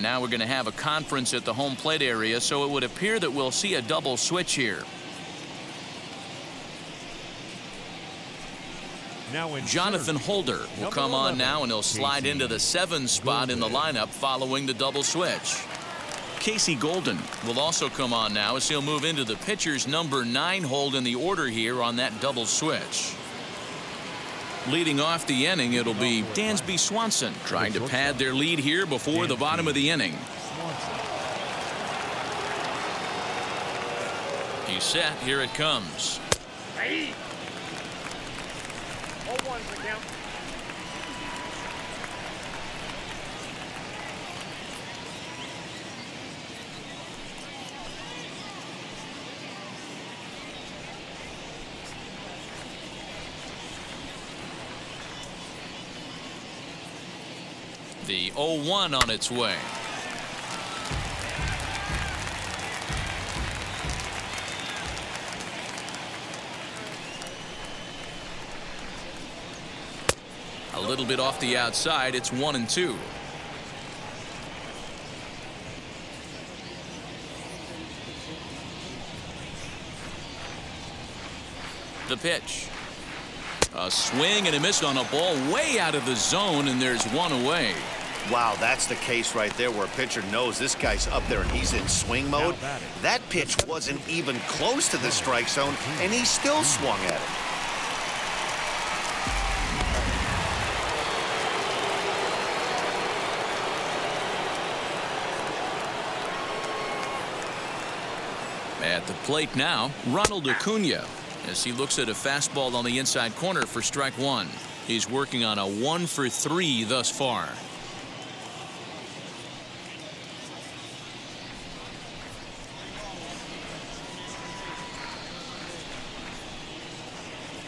S1: Now we're going to have a conference at the home plate area, so it would appear that we'll see a double switch here. Jonathan Holder will come on now, and he'll slide into the 7 spot in the lineup following the double switch. Casey Golden will also come on now as he'll move into the pitcher's number 9 hold in the order here on that double switch. Leading off the inning, it'll be Dansby Swanson trying to pad their lead here before the bottom of the inning. He's set. Here it comes. The 0-1 on its way. A little bit off the outside. It's 1-2. The pitch. A swing and a miss on a ball way out of the zone, and there's one away.
S2: Wow, that's the case right there where a pitcher knows this guy's up there and he's in swing mode. That pitch wasn't even close to the strike zone, and he still swung at it.
S1: At the plate now, Ronald Acuna, as he looks at a fastball on the inside corner for strike 1. He's working on a 1-for-3 thus far.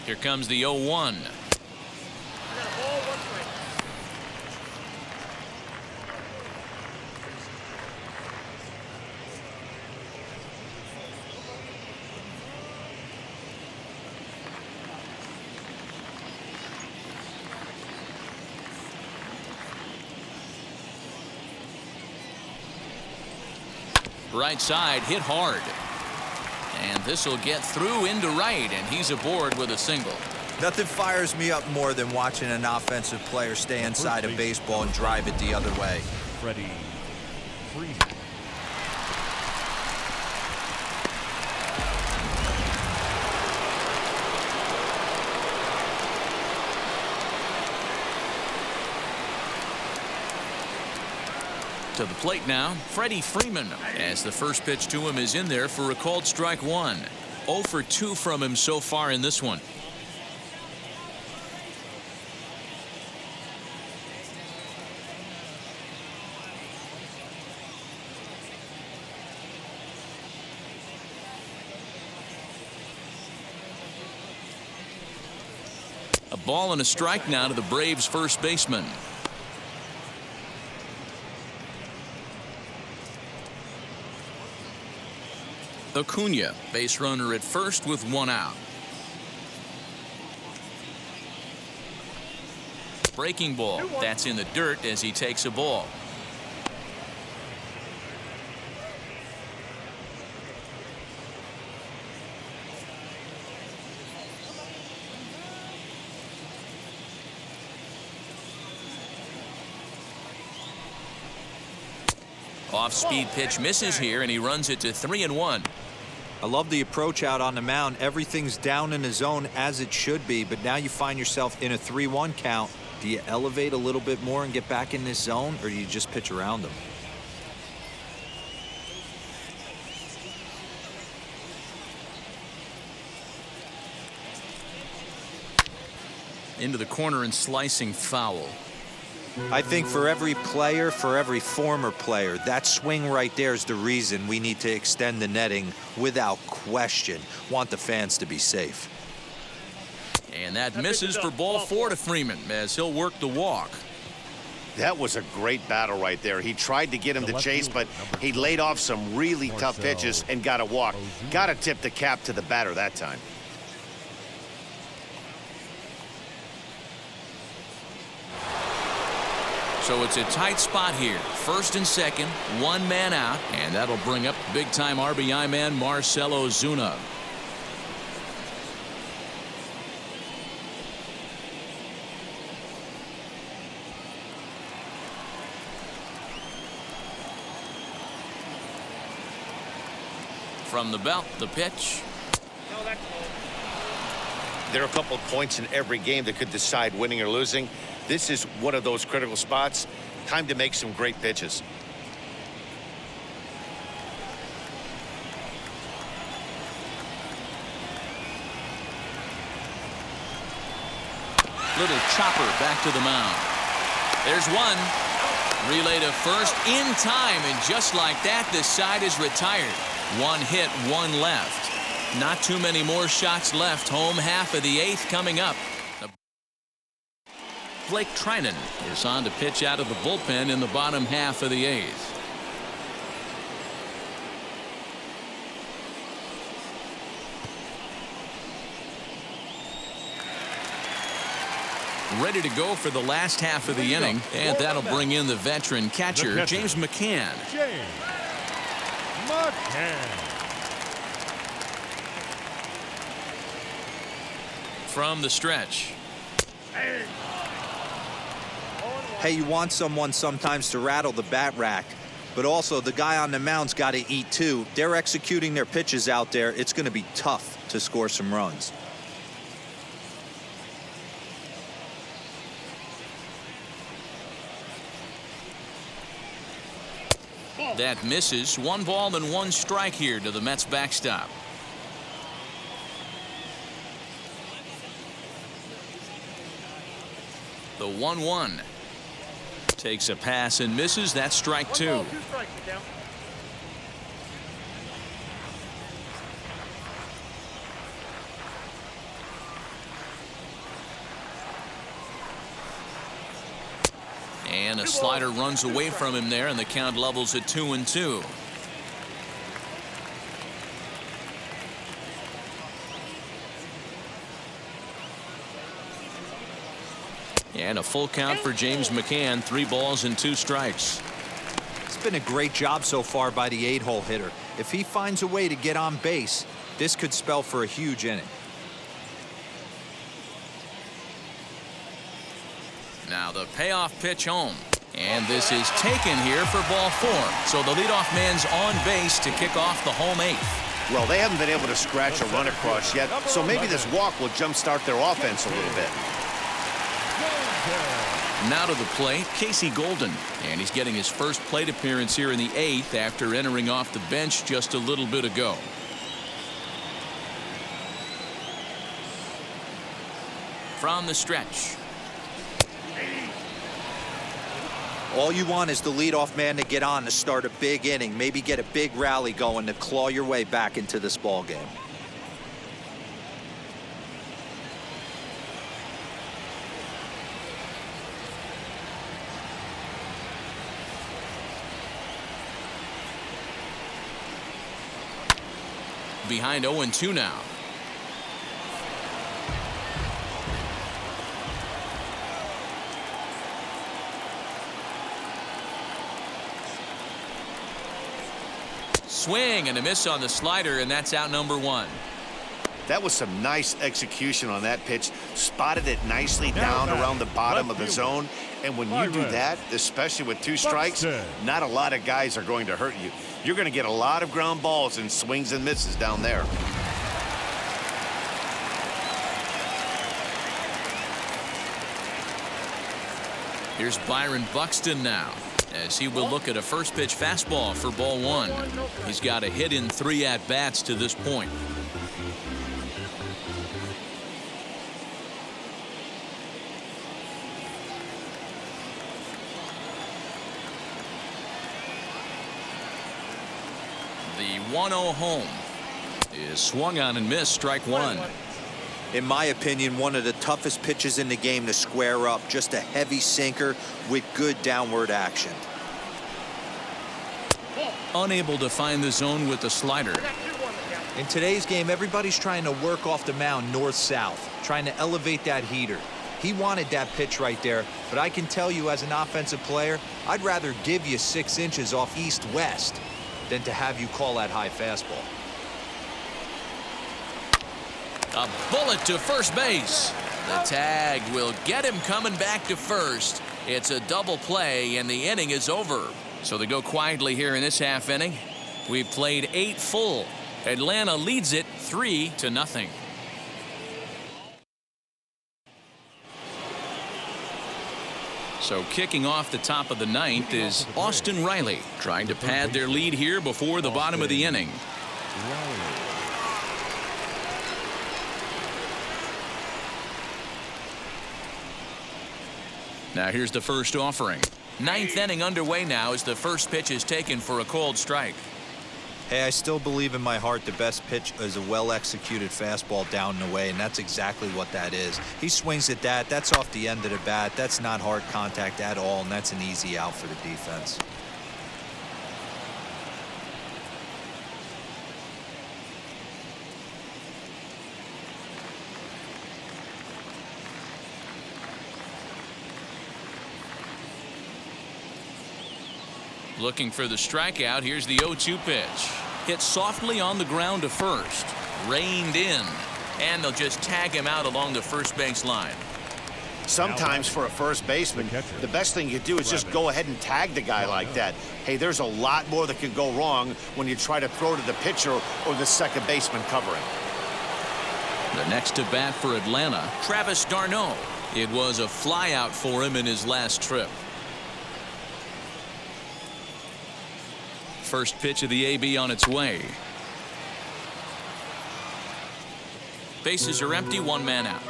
S1: Here comes the 0-1. Right side hit hard. And this will get through into right, and he's aboard with a single.
S3: Nothing fires me up more than watching an offensive player stay inside of baseball and drive it the other way.
S4: Freddie Freeman.
S1: To the plate now, Freddie Freeman, as the first pitch to him is in there for a called strike 1. 0 for 2 from him so far in this one. A ball and a strike now to the Braves first baseman. Acuna, base runner at first with 1 out. Breaking ball. That's in the dirt as he takes a ball. Off-speed pitch misses here, and he runs it to 3-1.
S3: I love the approach out on the mound. Everything's down in the zone as it should be, but now you find yourself in a 3-1 count. Do you elevate a little bit more and get back in this zone, or do you just pitch around them?
S1: Into the corner and slicing foul.
S3: I think for every player, for every former player, that swing right there is the reason we need to extend the netting without question. Want the fans to be safe.
S1: And that misses for ball 4 to Freeman as he'll work the walk.
S2: That was a great battle right there. He tried to get him to chase, but he laid off some really tough pitches and got a walk. Got to tip the cap to the batter that time.
S1: So it's a tight spot here. First and second, one man out, and that'll bring up big-time RBI man Marcell Ozuna. From the belt, the pitch.
S2: There are a couple of points in every game that could decide winning or losing. This is one of those critical spots. Time to make some great pitches.
S1: Little chopper back to the mound. There's one. Relay to first in time, and just like that, this side is retired. One hit, one left. Not too many more shots left. Home half of the 8th coming up. Blake Treinen is on to pitch out of the bullpen in the bottom half of the 8th. Ready to go for the last half of the inning, and that'll bring in the veteran catcher, James McCann.
S4: James McCann.
S1: From the stretch.
S3: Hey, you want someone sometimes to rattle the bat rack, but also the guy on the mound's got to eat too. They're executing their pitches out there. It's going to be tough to score some runs.
S1: That misses. 1 ball and 1 strike here to the Mets backstop. The 1-1 takes a pass and misses. That's strike 2. And a slider runs away from him there, and the count levels at 2-2. And a full count for James McCann. 3 balls and 2 strikes.
S3: It's been a great job so far by the 8-hole hitter. If he finds a way to get on base, this could spell for a huge inning.
S1: Now the payoff pitch home. And this is taken here for ball 4. So the leadoff man's on base to kick off the home 8th.
S2: Well, they haven't been able to scratch a run across yet, so maybe this walk will jumpstart their offense a little bit.
S1: Now to the plate, Casey Golden. And he's getting his first plate appearance here in the 8th after entering off the bench just a little bit ago. From the stretch.
S3: All you want is the leadoff man to get on to start a big inning, maybe get a big rally going to claw your way back into this ball game.
S1: Behind 0-2 now. Swing and a miss on the slider, and that's out number 1.
S2: That was some nice execution on that pitch. Spotted it nicely down around the bottom of the zone. And when you do that, especially with 2 strikes, not a lot of guys are going to hurt you. You're going to get a lot of ground balls and swings and misses down there.
S1: Here's Byron Buxton now, as he will look at a first pitch fastball for ball 1. He's got a hit in 3 at-bats to this point. The 1-0 home is swung on and missed, strike one.
S3: In my opinion, one of the toughest pitches in the game to square up. Just a heavy sinker with good downward action.
S1: Unable to find the zone with the slider.
S3: In today's game, everybody's trying to work off the mound north-south, trying to elevate that heater. He wanted that pitch right there, but I can tell you as an offensive player, I'd rather give you 6 inches off east-west than to have you call that high fastball.
S1: A bullet to first base. The tag will get him coming back to first. It's a double play, and the inning is over. So they go quietly here in this half inning. We've played 8 full. Atlanta leads it 3-0. So kicking off the top of the ninth is Austin Riley, trying to pad their lead here before the bottom of the inning. Now here's the first offering. 9th inning underway now as the first pitch is taken for a called strike.
S3: Hey, I still believe in my heart the best pitch is a well-executed fastball down and away, and that's exactly what that is. He swings at that. That's off the end of the bat. That's not hard contact at all, and that's an easy out for the defense.
S1: Looking for the strikeout. Here's the 0-2 pitch. Hit softly on the ground to first. Reined in. And they'll just tag him out along the first base line.
S2: Sometimes for a first baseman, the best thing you do is just go ahead and tag the guy like that. Hey, there's a lot more that can go wrong when you try to throw to the pitcher or the second baseman covering.
S1: The next to bat for Atlanta, Travis d'Arnaud. It was a flyout for him in his last trip. First pitch of the AB on its way. Bases are empty, 1 man out.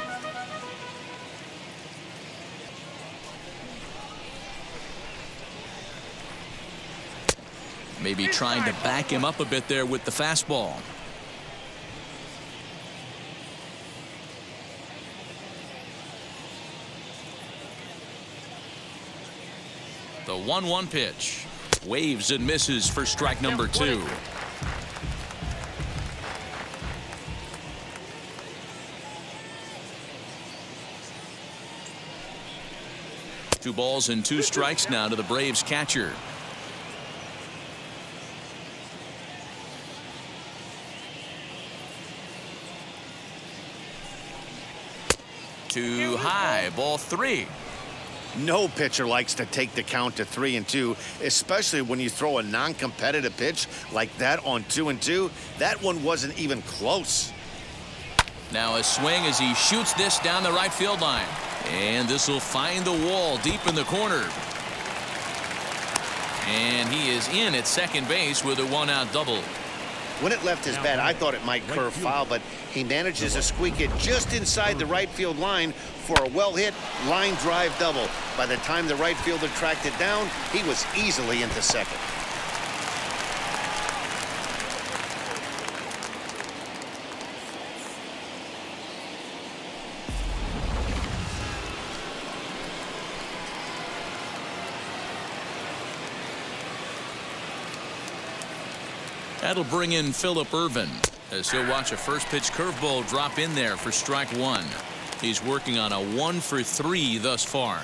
S1: Maybe trying to back him up a bit there with the fastball. The 1-1 pitch. Waves and misses for strike number 2. Two balls and 2 strikes now to the Braves catcher. Too high, ball 3.
S2: No pitcher likes to take the count to 3-2, especially when you throw a non-competitive pitch like that on 2-2. That one wasn't even close.
S1: Now a swing as he shoots this down the right field line. And this will find the wall deep in the corner. And he is in at second base with a 1-out double.
S2: When it left his bat, I thought it might curve foul, but he manages to squeak it just inside the right field line for a well-hit line drive double. By the time the right fielder tracked it down, he was easily into second.
S1: That'll bring in Phillip Ervin as he'll watch a first pitch curveball drop in there for strike 1. He's working on a 1 for 3 thus far.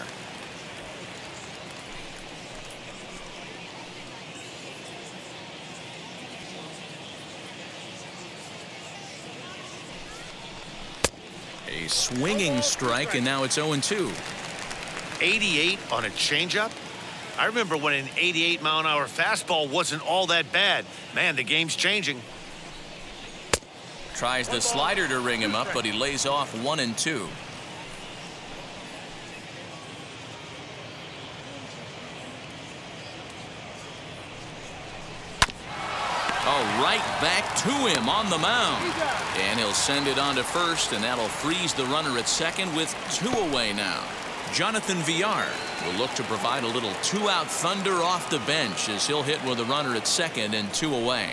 S1: A swinging strike, and now it's 0-2.
S2: 88 on a changeup? I remember when an 88-mile-an-hour fastball wasn't all that bad. Man, the game's changing.
S1: Tries the slider to ring him up, but he lays off 1-2. Oh, right back to him on the mound. And he'll send it on to first, and that'll freeze the runner at second with 2 away now. Jonathan Villar will look to provide a little 2-out thunder off the bench as he'll hit with a runner at second and 2 away.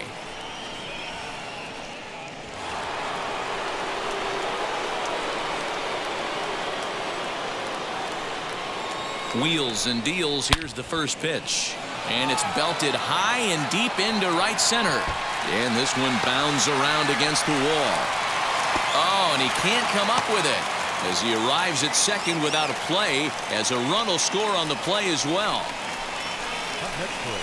S1: Wheels and deals. Here's the first pitch. And it's belted high and deep into right center. And this one bounds around against the wall. Oh, and he can't come up with it as he arrives at second without a play, as a run will score on the play as well.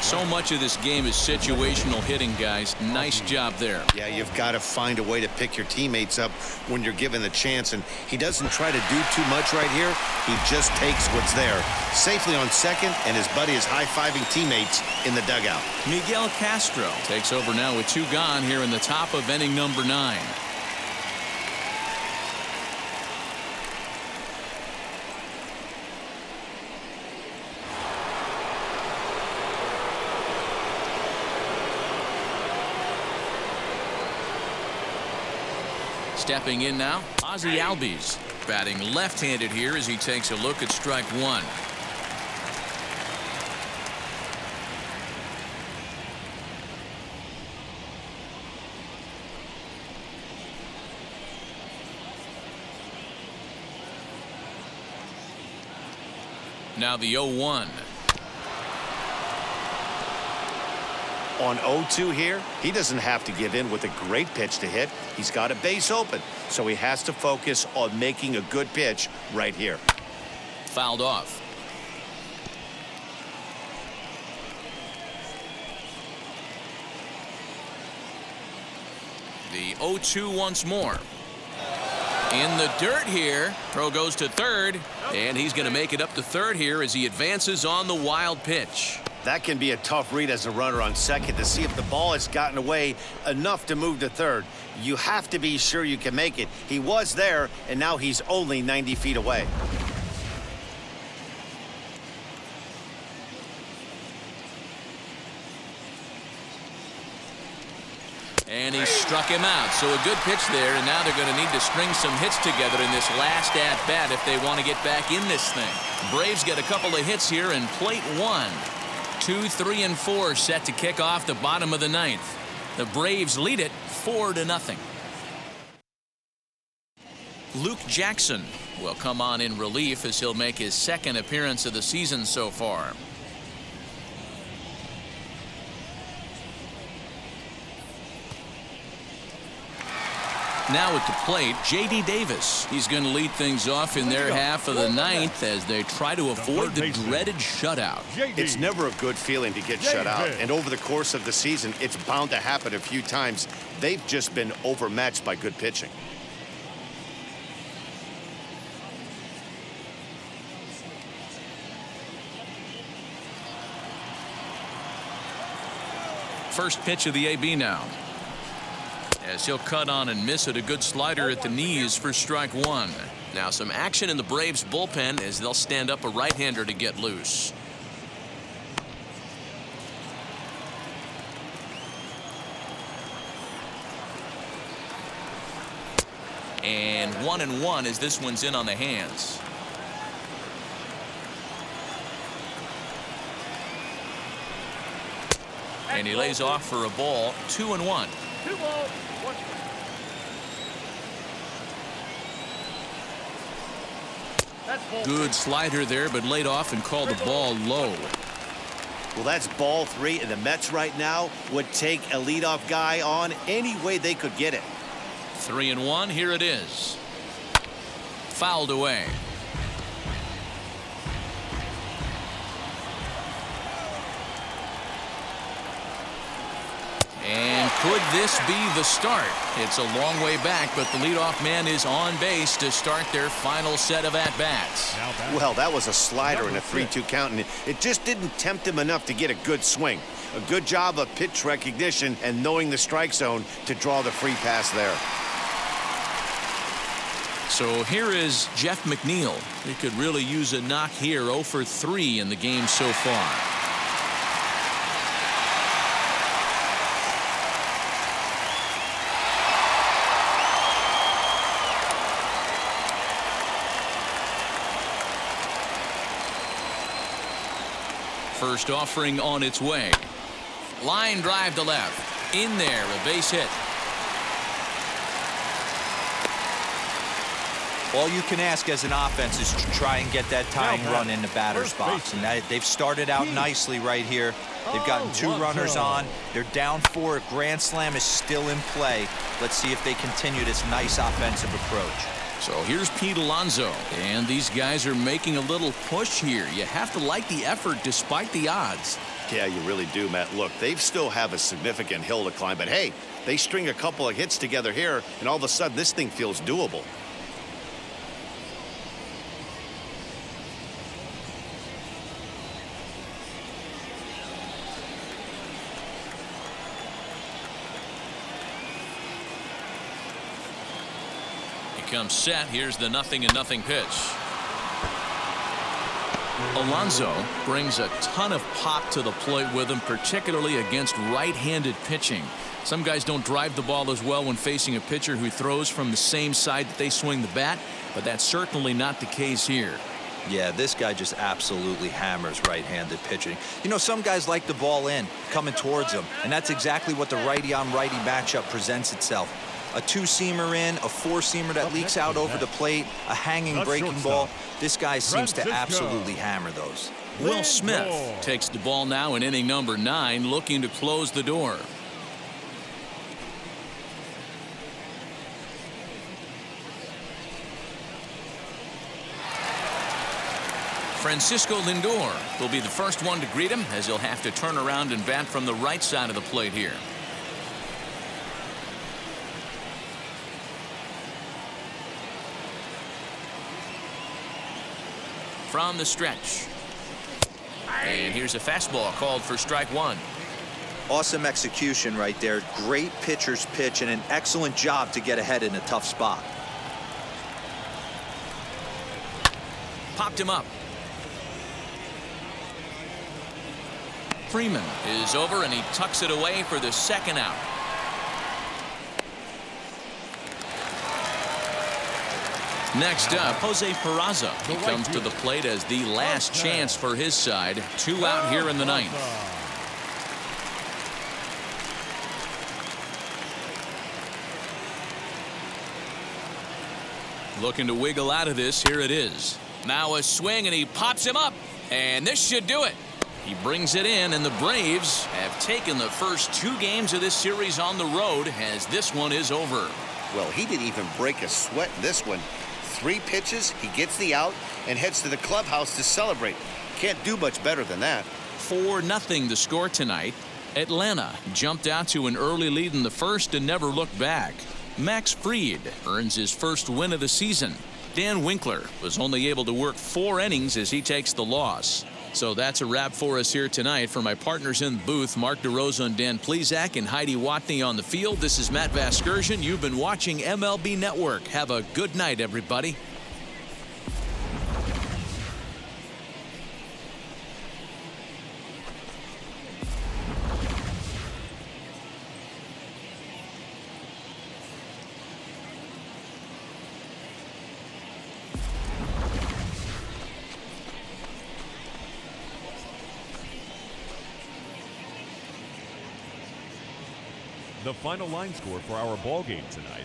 S1: So much of this game is situational hitting, guys. Nice job there.
S2: Yeah, you've got to find a way to pick your teammates up when you're given the chance, and he doesn't try to do too much right here. He just takes what's there. Safely on second, and his buddy is high-fiving teammates in the dugout.
S1: Miguel Castro takes over now with 2 gone here in the top of inning number 9. Stepping in now, Ozzie Albies, batting left-handed here as he takes a look at strike 1. Now the 0-1.
S2: On 0-2 here, he doesn't have to give in with a great pitch to hit. He's got a base open, so he has to focus on making a good pitch right here.
S1: Fouled off. The 0-2 once more. In the dirt here. Throw goes to third, and he's going to make it up to third here as he advances on the wild pitch.
S2: That can be a tough read as a runner on second to see if the ball has gotten away enough to move to third. You have to be sure you can make it. He was there, and now he's only 90 feet away.
S1: And he struck him out. So a good pitch there, and now they're going to need to string some hits together in this last at-bat if they want to get back in this thing. Braves get a couple of hits here in plate 1. 2, 3, and 4 set to kick off the bottom of the 9th. The Braves lead it 4-0. Luke Jackson will come on in relief as he'll make his second appearance of the season so far. Now at the plate, J.D. Davis. He's going to lead things off in their half of the 9th as they try to avoid the dreaded shutout.
S2: It's never a good feeling to get shut out, and over the course of the season, it's bound to happen a few times. They've just been overmatched by good pitching.
S1: First pitch of the AB now. As he'll cut on and miss it, a good slider at the knees for strike 1. Now some action in the Braves bullpen as they'll stand up a right-hander to get loose. And 1-1 as this one's in on the hands. And he lays off for a ball. 2-1.
S4: 2 balls, 1 strike.
S1: Good slider there, but laid off and called the ball low.
S2: Well, that's ball 3, and the Mets right now would take a leadoff guy on any way they could get it.
S1: 3-1. Here it is. Fouled away. And could this be the start? It's a long way back, but the leadoff man is on base to start their final set of at-bats.
S2: Well, that was a slider in a 3-2 count, and it just didn't tempt him enough to get a good swing. A good job of pitch recognition and knowing the strike zone to draw the free pass there.
S1: So here is Jeff McNeil. He could really use a knock here. 0 for 3 in the game so far. First offering on its way. Line drive to left. In there, a base hit.
S3: All you can ask as an offense is to try and get that tying run in the batter's box. And they've started out nicely right here. They've gotten 2 runners on. They're down 4. Grand slam is still in play. Let's see if they continue this nice offensive approach.
S1: So here's Pete Alonso, and these guys are making a little push here. You have to like the effort despite the odds.
S2: Yeah, you really do, Matt. Look, they still have a significant hill to climb, but hey, they string a couple of hits together here, and all of a sudden this thing feels doable.
S1: Comes set. Here's the 0-0 pitch. Alonso brings a ton of pop to the plate with him, particularly against right-handed pitching. Some guys don't drive the ball as well when facing a pitcher who throws from the same side that they swing the bat, but that's certainly not the case here.
S3: Yeah, this guy just absolutely hammers right-handed pitching. You know, some guys like the ball in, coming towards them, and that's exactly what the righty-on-righty matchup presents itself. A 2-seamer in, a 4-seamer that leaks out over the plate, a hanging breaking ball. This guy seems to absolutely hammer those.
S1: Will Smith takes the ball now in inning number 9, looking to close the door. Francisco Lindor will be the first one to greet him, as he'll have to turn around and bat from the right side of the plate here. From the stretch. And here's a fastball called for strike 1.
S3: Awesome execution right there. Great pitcher's pitch and an excellent job to get ahead in a tough spot.
S1: Popped him up. Freeman is over, and he tucks it away for the second out. Next up, Jose Peraza. He comes to the plate as the last chance for his side. 2 out here in the 9th. Looking to wiggle out of this. Here it is. Now a swing, and he pops him up. And this should do it. He brings it in, and the Braves have taken the first 2 games of this series on the road, as this one is over.
S2: Well, he didn't even break a sweat in this one. 3 pitches, he gets the out and heads to the clubhouse to celebrate. Can't do much better than that.
S1: 4-0 the score tonight. Atlanta jumped out to an early lead in the first and never looked back. Max Fried earns his first win of the season. Dan Winkler was only able to work 4 innings as he takes the loss. So that's a wrap for us here tonight. For my partners in the booth, Mark DeRosa and Dan Plesac, and Heidi Watney on the field, this is Matt Vasgersian. You've been watching MLB Network. Have a good night, everybody.
S4: The final line score for our ball game tonight.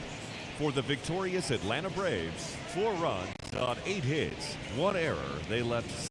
S4: For the victorious Atlanta Braves, 4 runs on 8 hits, 1 error. They left